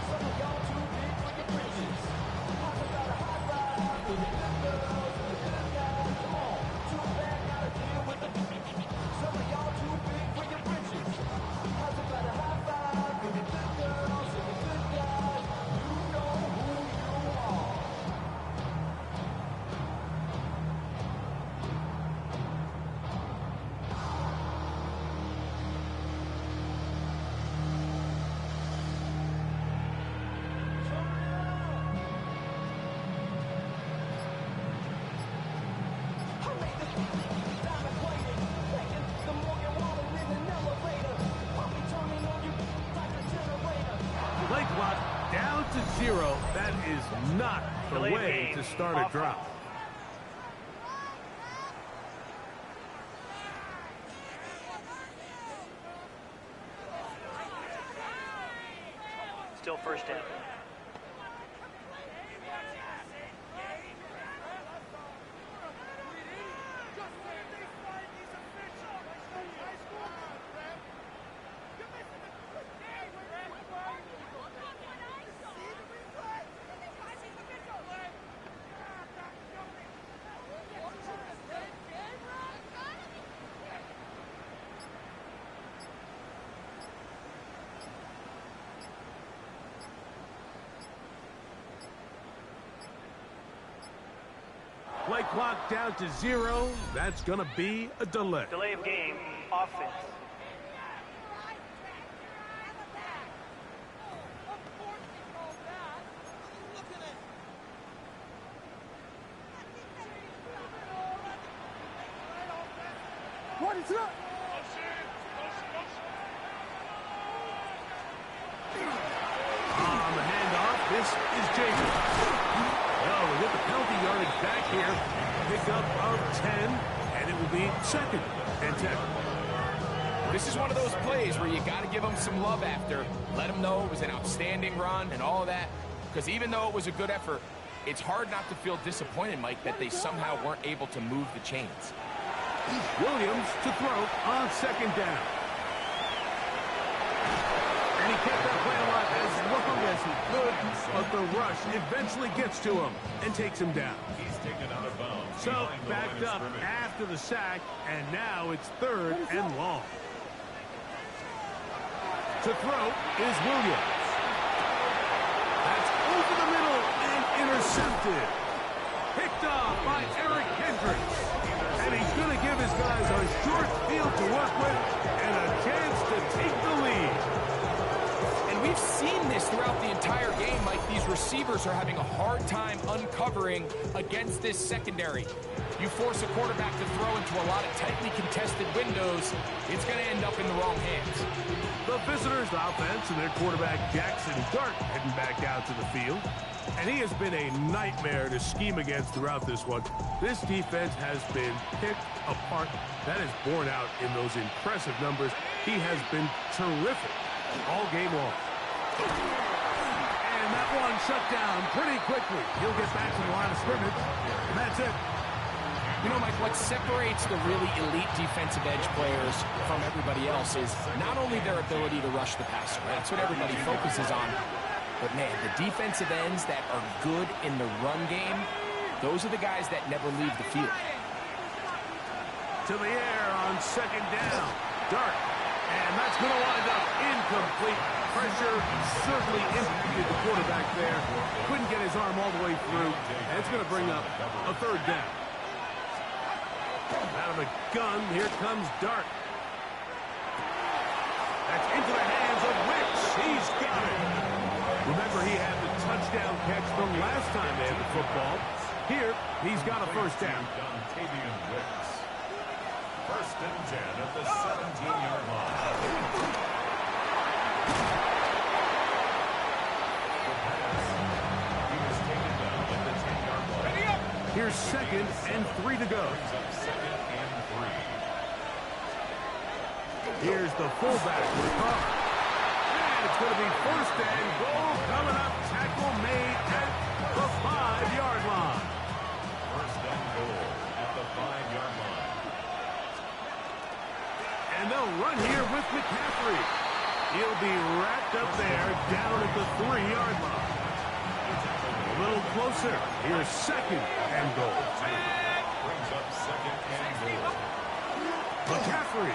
Play clock down to 0. That is not the way to start a drive. Still first down. Play clock down to 0. That's going to be a delay. Delay of game, offense. What is up? On the handoff, this is Jacobs. Well, we get the penalty yardage back here. Pickup of 10, and it will be 2nd and 10. This is one of those plays where you got to give them some love after. Let them know it was an outstanding run and all of that. Because even though it was a good effort, it's hard not to feel disappointed, Mike, that they somehow weren't able to move the chains. Williams to throw on 2nd down. And he kept that play alive as long as he could, but the rush eventually gets to him and takes him down. He's taken out of bounds. So backed up after the sack, and now it's 3rd and long. To throw is Williams. That's over the middle and intercepted. Picked off by Eric Hendricks. And he's going to give his guys a short field to work with and a chance to take the lead. And we've seen this throughout the entire game, Mike. These receivers are having a hard time uncovering against this secondary. You force a quarterback to throw into a lot of tightly contested windows, it's going to end up in the wrong hands. The visitors' offense and their quarterback Jackson Dart heading back out to the field. And he has been a nightmare to scheme against throughout this one. This defense has been picked apart. That is borne out in those impressive numbers. He has been terrific all game long. And that one shut down pretty quickly. He'll get back to the line of scrimmage. And that's it. You know, Mike, what separates the really elite defensive edge players from everybody else is not only their ability to rush the passer. That's what everybody focuses on. But, man, the defensive ends that are good in the run game, those are the guys that never leave the field. To the air on 2nd down. Dart. And that's going to wind up incomplete. Pressure certainly impeded the quarterback there. Couldn't get his arm all the way through. And it's going to bring up a 3rd down. Out of the gun, here comes Dart. That's into the hands of Wicks. He's got it. Remember, he had the touchdown catch from last time they had the football. Here, he's got a 1st down. First and 10 at the 17-yard line. He was taken down at the 10-yard line. Here's 2nd and 3 to go. Here's the fullback with Carr. And it's going to be 1st and goal coming up. Tackle made at the 5-yard line. 1st and goal at the 5-yard line. And they'll run here with McCaffrey. He'll be wrapped up there down at the 3-yard line. A little closer. Here's 2nd and goal. Brings up 2nd and goal. McCaffrey.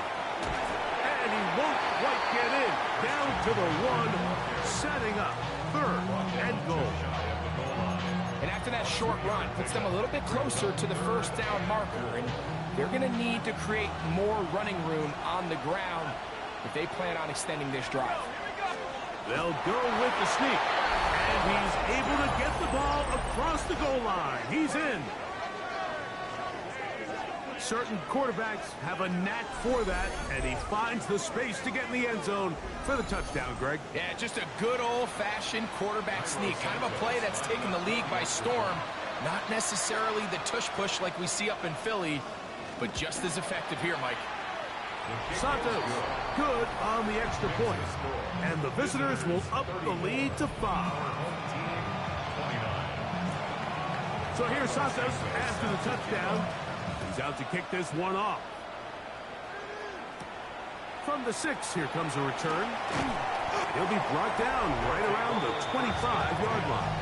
And he won't quite get in. Down to the 1, setting up 3rd and goal. And after that short run, puts them a little bit closer to the 1st down marker. And they're going to need to create more running room on the ground if they plan on extending this drive. They'll go with the sneak. And he's able to get the ball across the goal line. He's in. Certain quarterbacks have a knack for that, and he finds the space to get in the end zone for the touchdown, Greg. Yeah, just a good old-fashioned quarterback sneak. Kind of a play that's taken the league by storm. Not necessarily the tush-push like we see up in Philly, but just as effective here, Mike. Santos, good on the extra point. And the visitors will up the lead to 5. So here's Santos after the touchdown. He's out to kick this one off. From the 6, here comes a return. He'll be brought down right around the 25-yard line.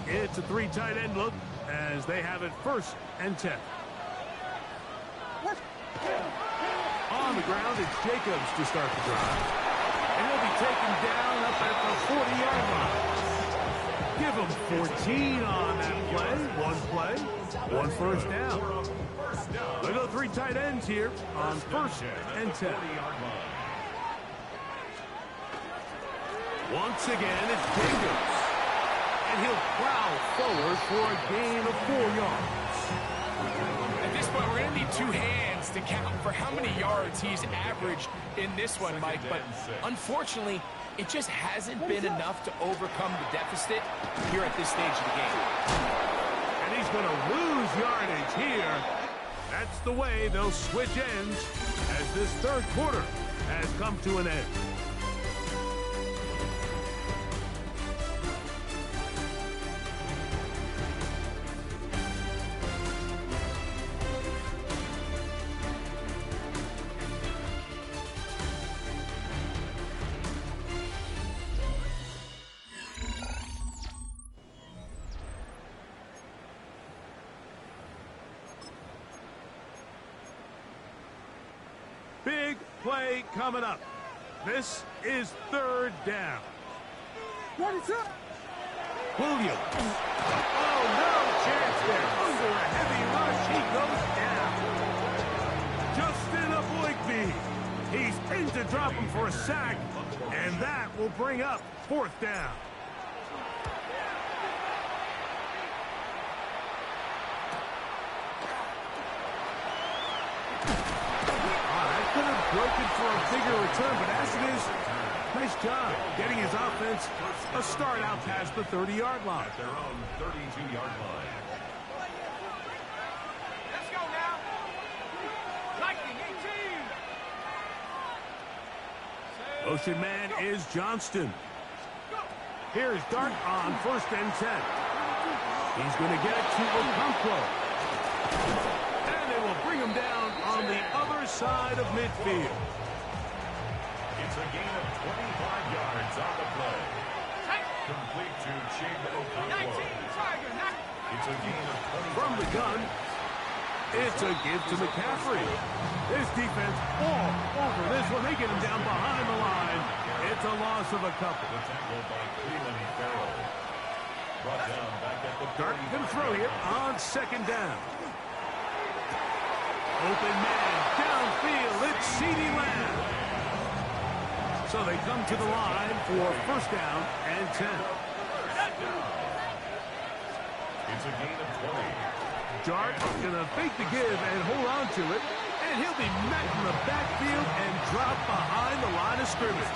It's a 3 tight end look as they have it 1st and 10. On the ground, it's Jacobs to start the drive. And he'll be taken down up at the 40-yard line. Give him 14 on that play. One first down. They go 3 tight ends here on 1st and 10. Once again, it's Jacobs. And he'll plow forward for a gain of 4 yards. At this point, we're going to need 2 hands to count for how many yards he's averaged in this one, Mike. But unfortunately, it just hasn't been enough to overcome the deficit here at this stage of the game. And he's going to lose yardage here. That's the way they'll switch ends as this 3rd quarter has come to an end. Big play coming up. This is 3rd down. Williams. Oh, no chance there. Under a heavy rush, he goes down. Justin Avoigbe. He's in to drop him for a sack, and that will bring up 4th down. Broken for a bigger return, but as it is, nice job getting his offense a start out past the 30-yard line. At their own 32-yard line. Let's go now. Lightning 18. Motion man is Johnston. Here's Dart on 1st and 10. He's going to get it to Okonkwo. And they will bring him down on the other side of midfield. It's a gain of 25 yards on the play. Complete to Chig Okonkwo. It's a gain of 25. From the gun, it's a give to McCaffrey. This defense all over this one. They get him down behind the line. It's a loss of a couple. The tackle by Cleveland Farrell. Brought down back at the 30. Dart can throw here on 2nd down. Open man, downfield, it's CeeDee Lamb. So they come to the line for 1st down and 10. It's a gain of 20. Dart going to fake the give and hold on to it. And he'll be met in the backfield and dropped behind the line of scrimmage.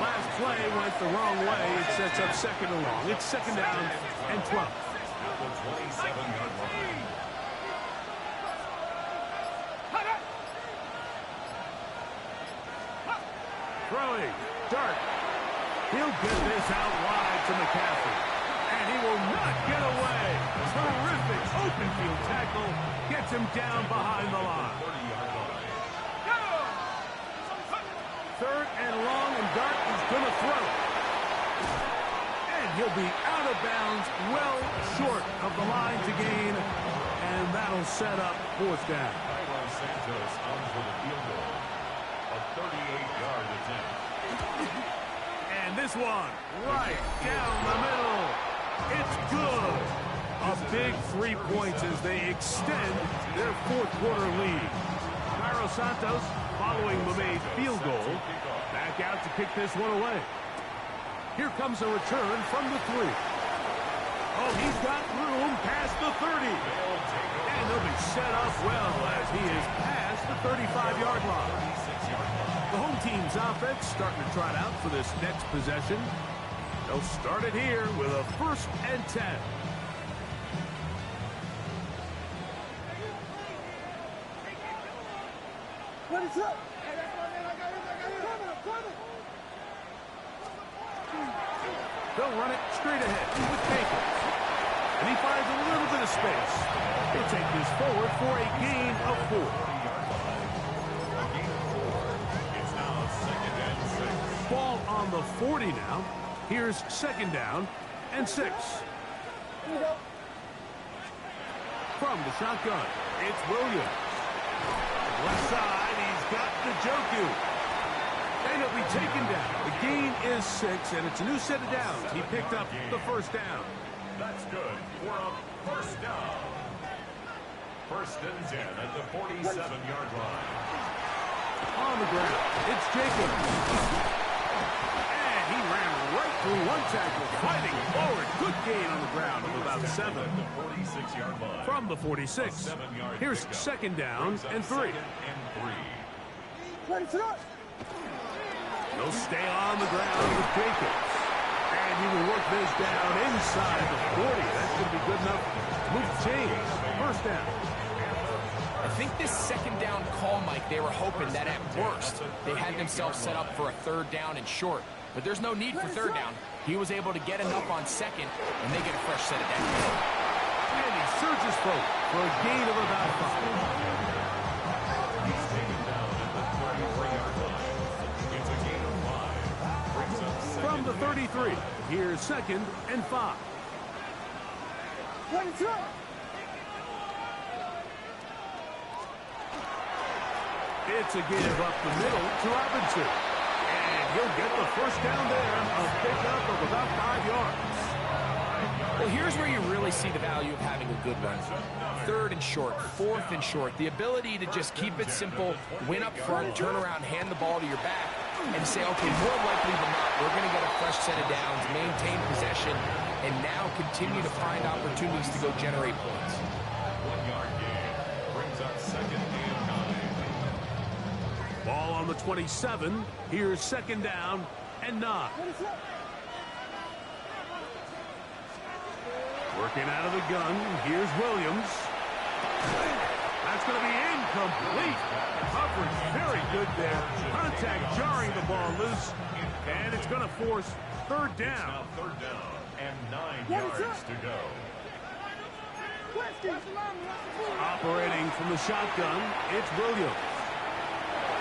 Last play went the wrong way. It sets up 2nd and long. It's 2nd down and 12. At the 27-yard line. Throwing. Dart. He'll get this out wide to McCaffrey. And he will not get away. Terrific open field tackle. Gets him down behind the line. 30-yard line. 3rd and long, and Dart is going to throw. And he'll be out of bounds, well short of the line to gain. And that'll set up 4th down. Santos on for the field goal. A 38-yard attempt. And this one right down the middle. It's good. A big 3 points as they extend their fourth quarter lead. Cairo Santos, following the made field goal, back out to kick this one away. Here comes a return from the 3. Oh, he's got room past the 30. And he'll be set up well as he is past the 35-yard line. The home team's offense starting to trot out for this next possession. They'll start it here with a 1st and 10. What is up? They'll run it straight ahead with Jenkins. And he finds a little bit of space. He'll take this forward for a gain of 4. It's now 2nd and 6. Ball on the 40 now. Here's 2nd down and 6. From the shotgun, it's Williams. Left side, he's got Njoku. And he'll be taken down. The gain is 6, and it's a new set of downs. He picked up the 1st down. That's good for a 1st down. 1st and 10 at the 47-yard line. On the ground, it's Jacobs. And he ran right through one tackle, fighting forward. Good gain on the ground of about 7. At the 46-yard line. From the 46, here's 2nd down and 3. Ready to go. They'll stay on the ground with Jacobs. And he will work this down inside the 40. That's going to be good enough to move the chains. 1st down. I think this 2nd down call, Mike, they were hoping that at worst they had themselves set up for a 3rd down and short. But there's no need for 3rd down. He was able to get enough on 2nd, and they get a fresh set of downs. And he surges forward for a gain of about 5. He's taken down at the 33-yard line. It's a gain of 5. Brings up From the 33, here's 2nd and 5. Ready to go. It's a give up the middle to Robinson. And he'll get the 1st down there, a pickup of about 5 yards. Well, here's where you really see the value of having a good run. 3rd and short, 4th and short. The ability to just keep it simple, win up front, turn around, hand the ball to your back, and say, okay, more likely than not, we're going to get a fresh set of downs, maintain possession, and now continue to find opportunities to go generate points. 1-yard gain. Brings up 2nd and 9. Ball on the 27. Here's 2nd down and 9. Working out of the gun. Here's Williams. That's going to be incomplete. Coverage very good there. Contact jarring the ball loose. And it's going to force 3rd down. Now 3rd down and 9 yards to go. Operating from the shotgun, it's Williams.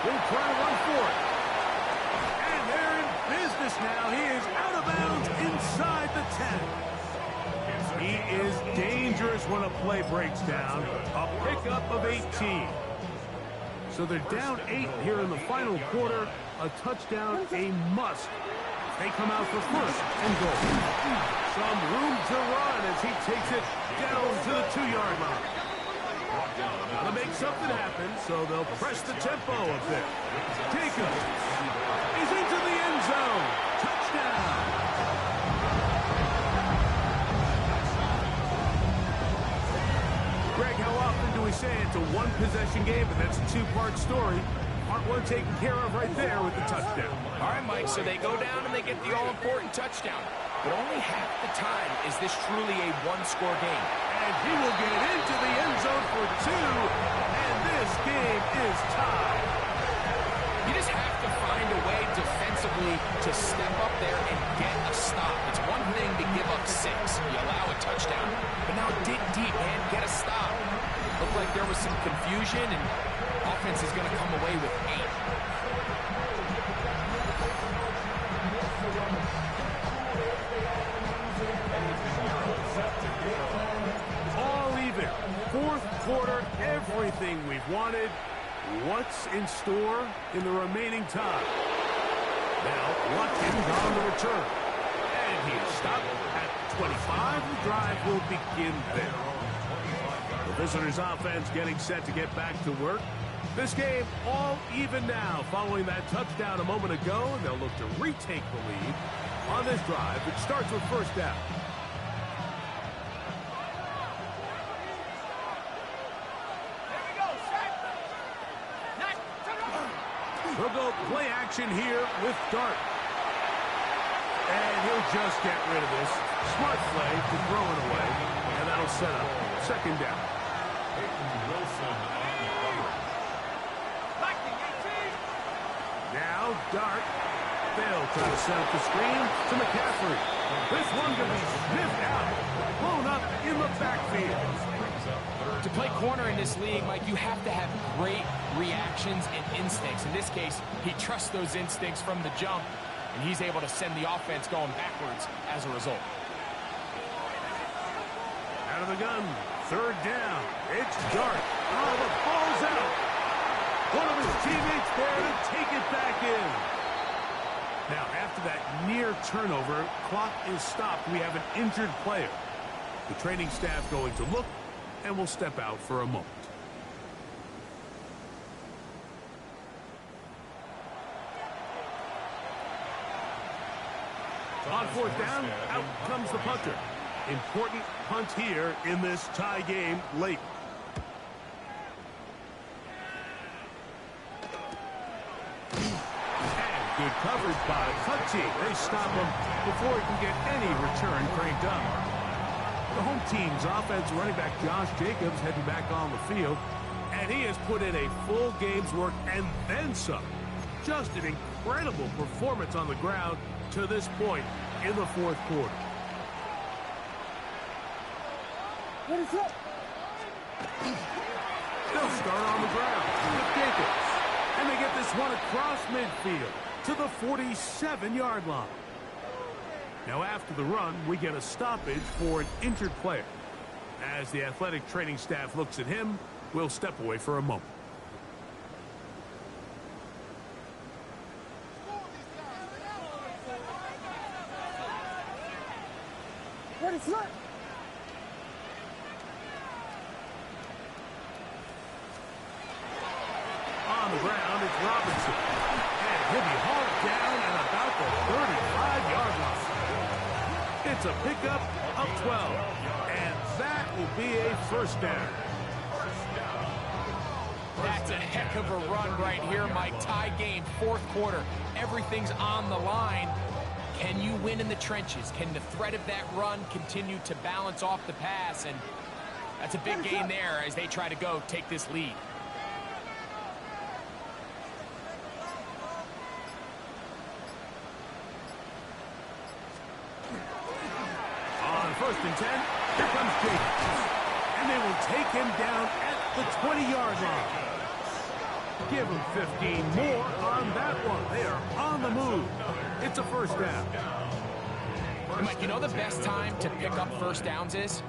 He'll try to run for it. And they're in business now. He is out of bounds inside the 10. He is dangerous when a play breaks down. A pickup of 18. So they're down 8 here in the final quarter. A touchdown, a must. They come out for 1st and goal. Some room to run as he takes it down to the 2-yard line. To make something happen, so they'll press the tempo a bit. Jacobs is into the end zone. Touchdown. Greg, how often do we say it's a one-possession game, but that's a 2-part story? Part 1 taken care of right there with the touchdown. All right, Mike, so they go down and they get the all-important touchdown. But only half the time is this truly a one-score game. And he will get into the end zone for 2, and this game is tied. You just have to find a way defensively to step up there and get a stop. It's one thing to give up 6. You allow a touchdown. But now dig deep and get a stop. Looked like there was some confusion, and offense is going to come away with 8. All even. 4th quarter, everything we've wanted. What's in store in the remaining time? Now, Watkins on the return. And he is stopped at the 25. The drive will begin there. The visitors' offense getting set to get back to work. This game all even now following that touchdown a moment ago. They'll look to retake the lead on this drive. It starts with first down. He'll go play action here with Dart. And he'll just get rid of this. Smart play to throw it away. And that'll set up second down. Now Dart. They'll try to set up the screen to McCaffrey. This one going to be sniffed out. Blown up in the backfield. To play corner in this league, Mike, you have to have great reactions and instincts. In this case, he trusts those instincts from the jump, and he's able to send the offense going backwards as a result. Out of the gun, third down. It's Dart. Oh, the ball's out. One of his teammates there to take it back in. Now, after that near turnover, clock is stopped. We have an injured player. The training staff going to look, and we'll step out for a moment. On fourth down, out comes the punter. Important punt here in this tie game late. And good coverage by Hutchie. They stop him before he can get any return cranked up. The home team's offense running back Josh Jacobs heading back on the field, and he has put in a full game's work and then some. Just an incredible performance on the ground to this point in the fourth quarter. What is up? They'll start on the ground with Jacobs, and they get this one across midfield to the 47-yard line. Now, after the run, we get a stoppage for an injured player. As the athletic training staff looks at him, we'll step away for a moment. What is up? On the ground, it's Robinson. And he'll be hauled down at about the 35-yard line. It's a pickup of 12. And that will be a first down. That's a heck of a run right here, Mike. Tie game, fourth quarter. Everything's on the line. Can you win in the trenches? Can the threat of that run continue to balance off the pass? And that's a big gain there as they try to go take this lead. On first and 10, here comes Jacobs. And they will take him down at the 20-yard line. Give him 15 more on that one. They are on the move. It's a first down. Mike, you know the best time to pick up first downs is?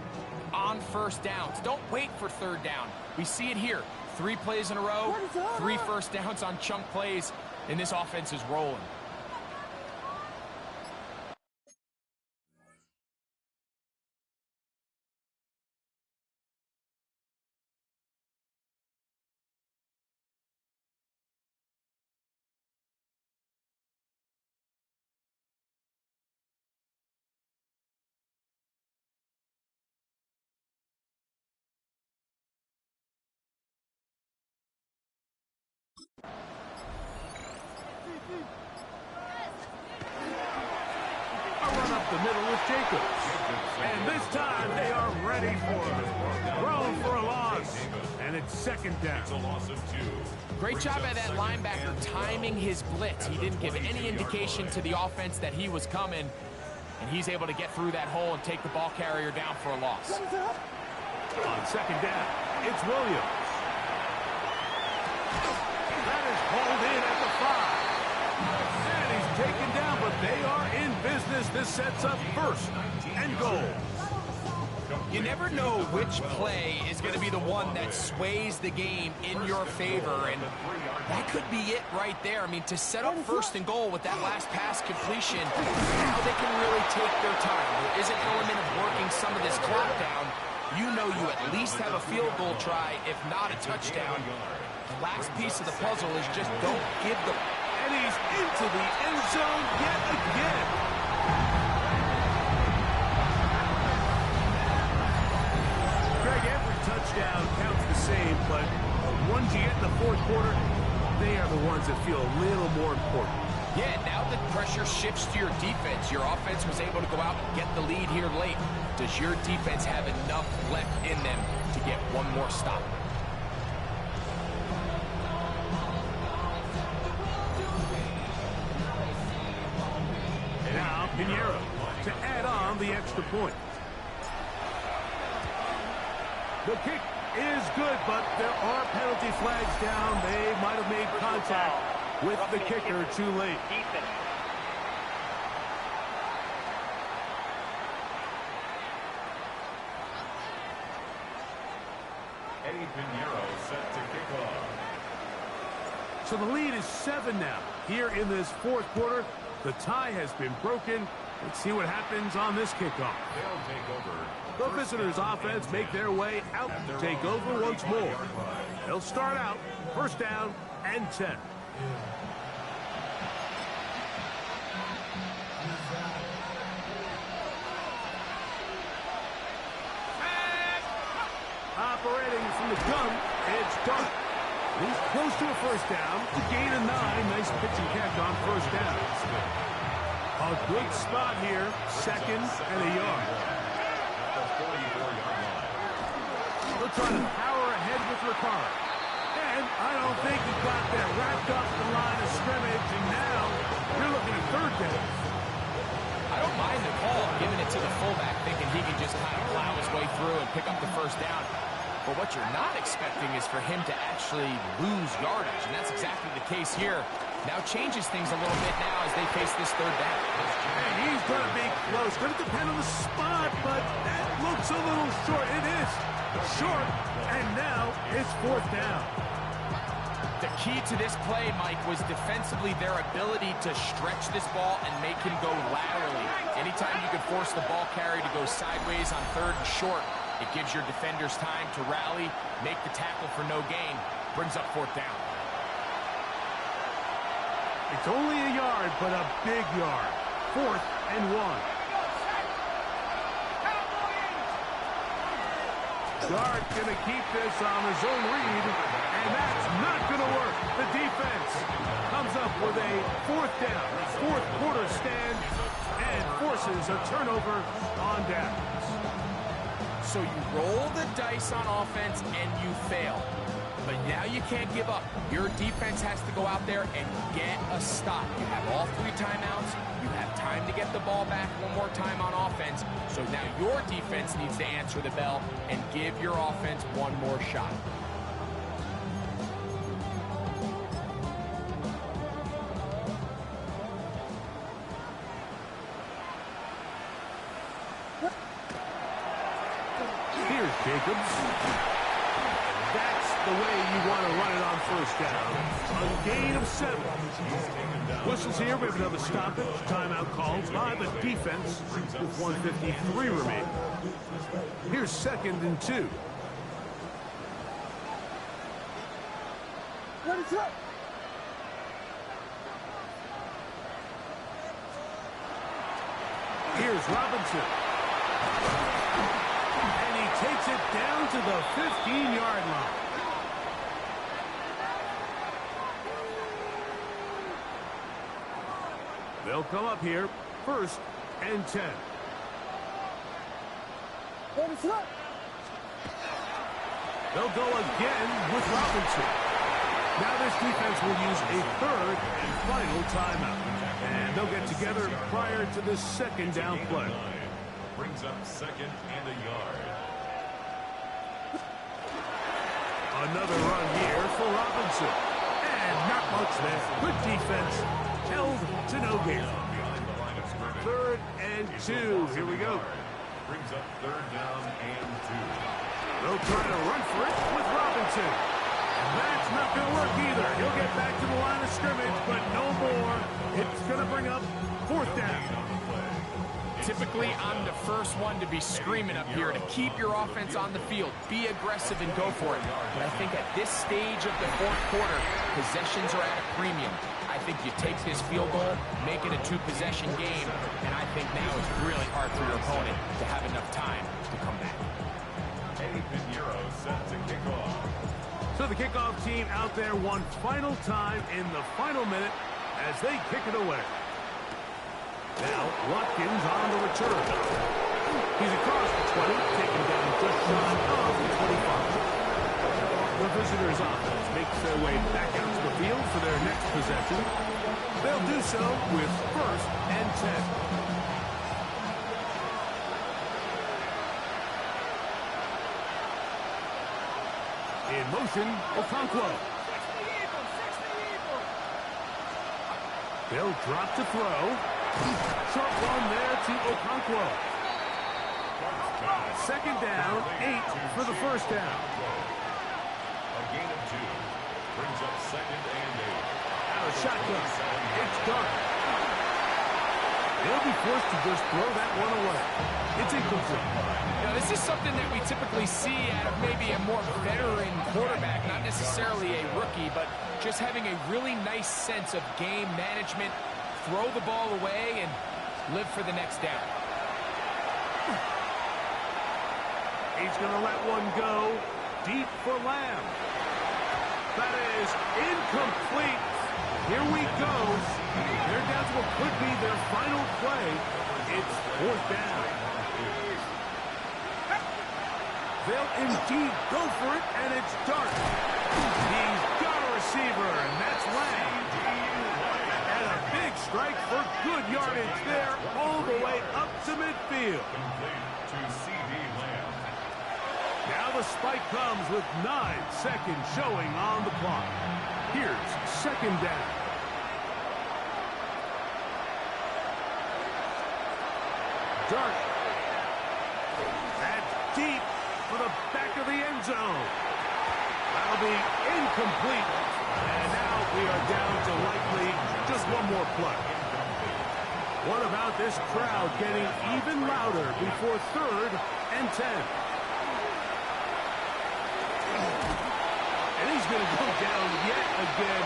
On first downs. Don't wait for third down. We see it here. 3 plays in a row, 3 first downs on chunk plays, and this offense is rolling. A run up the middle with Jacobs. And this time they are ready for it. Thrown for a loss. And it's second down. It's a loss of 2. Great job by that linebacker timing his blitz. He didn't give any indication to the offense that he was coming. And he's able to get through that hole and take the ball carrier down for a loss. On second down, it's Williams. That is hauled in at the 5. And he's taken down, but they are in business. This sets up first and goal. You never know which play is going to be the one that sways the game in your favor, and that could be it right there. I mean, to set up first and goal with that last pass completion, now they can really take their time. There is an element of working some of this clock down. You know you at least have a field goal try, if not a touchdown. The last piece of the puzzle is just don't give the... And he's into the end zone yet again. Greg, every touchdown counts the same, but the ones you get in the fourth quarter, they are the ones that feel a little more important. Yeah, now that pressure shifts to your defense, your offense was able to go out and get the lead here late. Does your defense have enough left in them to get one more stop? Now, Pinheiro to add on the extra point. The kick is good, but there are penalty flags down. They might have made contact with the kicker too late. Defense. Eddie Pinheiro set to kick off. So the lead is 7 now. Here in this fourth quarter, the tie has been broken. Let's see what happens on this kickoff. They'll take over. The visitors' offense make their way out to take over once more. They'll start out first down and 10. Operating from the gun, it's Dart. He's close to a first down. A gain of 9. Nice pitch and catch on first down. A good spot here. Second and a yard. They'll try to power ahead with Ricard. And I don't think he got that wrapped up the line of scrimmage. And now you're looking at third down. I don't mind the call, giving it to the fullback, thinking he can just kind of plow his way through and pick up the first down. But what you're not expecting is for him to actually lose yardage, and that's exactly the case here. Now changes things a little bit now as they face this third down. And he's going to be close. Going to depend on the spot, but that looks a little short. It is short, and now it's fourth down. The key to this play, Mike, was defensively their ability to stretch this ball and make him go laterally. Anytime you could force the ball carrier to go sideways on third and short, it gives your defenders time to rally, make the tackle for no gain, brings up fourth down. It's only a yard, but a big yard. Fourth and 1. Dart going to keep this on his own read, and that's not going to work. The defense comes up with a fourth down, fourth quarter stand, and forces a turnover on downs. So you roll the dice on offense and you fail. But now you can't give up. Your defense has to go out there and get a stop. You have all 3 timeouts. You have time to get the ball back one more time on offense. So now your defense needs to answer the bell and give your offense one more shot. Here's Jacobs. That's the way you want to run it on first down. A gain of 7. Whistles here. We have another stoppage. Timeout called by the defense with 1:53 remaining. Here's second and 2. Ready, set. Here's Robinson. And he takes it down to the 15-yard line. They'll come up here, first and 10. Ready, set. They'll go again with Robinson. Now this defense will use a third and final timeout. And they'll get together prior to the second down play. Brings up second and a yard. Another run here for Robinson. And not much there. Good defense. Held to no gain. Third and 2. Here we go. Brings up third down and 2. They'll try to run for it with Robinson. And that's not going to work either. He'll get back to the line of scrimmage, but no more. It's going to bring up fourth down. Typically, I'm the first one to be screaming up here to keep your offense on the field. Be aggressive and go for it. But I think at this stage of the fourth quarter, possessions are at a premium. I think you take this field goal, make it a two-possession game, and I think now it's really hard for your opponent to have enough time to come back. Eddie Pinheiro set to kick off. So the kickoff team out there one final time in the final minute as they kick it away. Now, Watkins on the return. He's across the 20, taken down just shy of the 25. The visitors' offense makes their way back out to the field for their next possession. They'll do so with 1st and 10. In motion, Okonkwo. They'll drop to throw. Short one there to Okonkwo. 2nd down, 8 for the 1st down. A gain of 2. Brings up 2nd and 8. Out of shotgun. It's dark. They'll be forced to just throw that one away. It's incomplete. Now, this is something that we typically see out of maybe a more veteran quarterback, not necessarily a rookie, but just having a really nice sense of game management, throw the ball away, and live for the next down. He's going to let one go deep for Lamb. That is incomplete. Here we go. They're down to what could be their final play. It's 4th down. They'll indeed go for it, and it's Dark. He's got a receiver, and that's Lamb. And a big strike for good yardage there, all the way up to midfield. Complete to C.D. Lamb. Now the spike comes with 9 seconds showing on the clock. Here's 2nd down. Dark. That's deep for the back of the end zone. That'll be incomplete. And now we are down to likely just one more play. What about this crowd getting even louder before 3rd and 10? And he's going to go down yet again.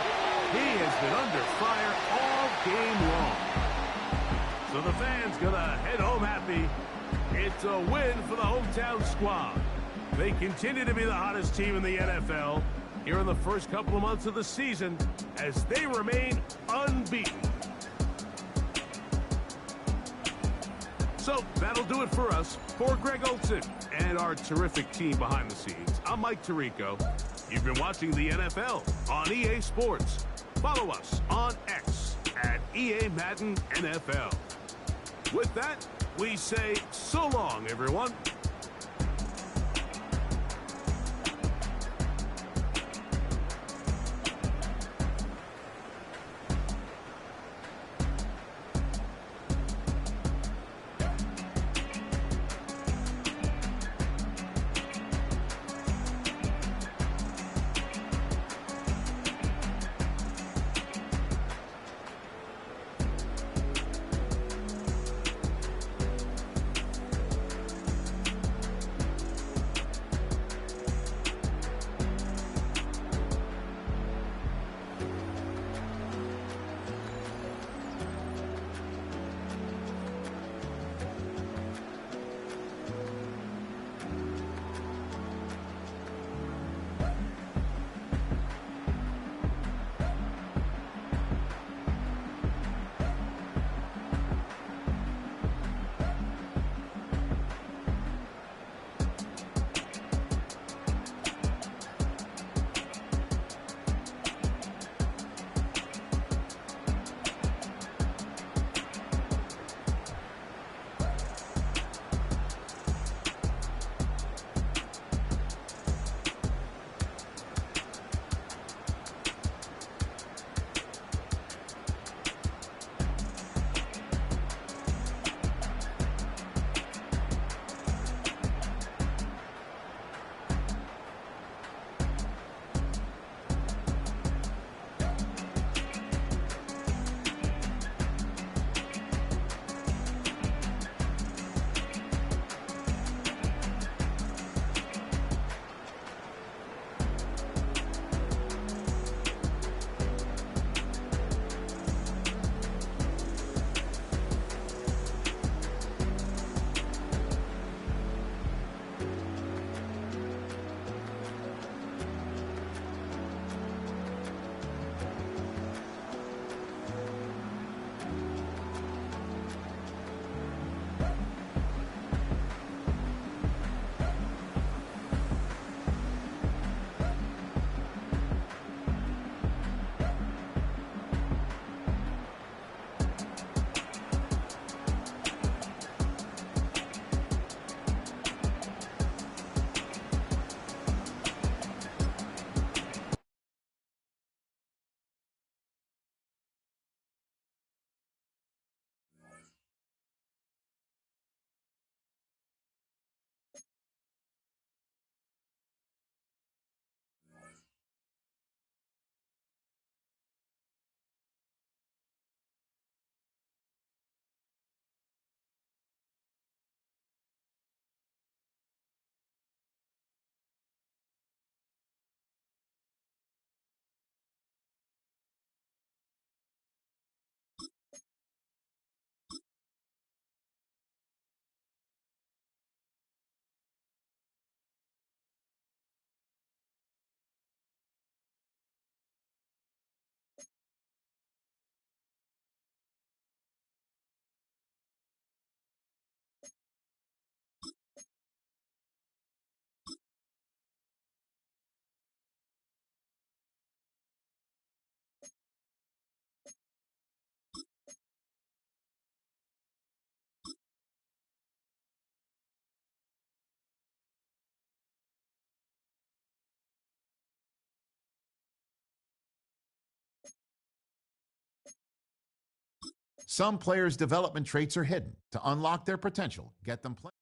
He has been under fire all game long. So the fans going to head home happy. It's a win for the hometown squad. They continue to be the hottest team in the NFL here in the first couple of months of the season as they remain unbeaten. So that'll do it for us. For Greg Olson and our terrific team behind the scenes, I'm Mike Tirico. You've been watching the NFL on EA Sports. Follow us on X at EA Madden NFL. With that, we say so long, everyone. Some players' development traits are hidden. To unlock their potential, get them playing.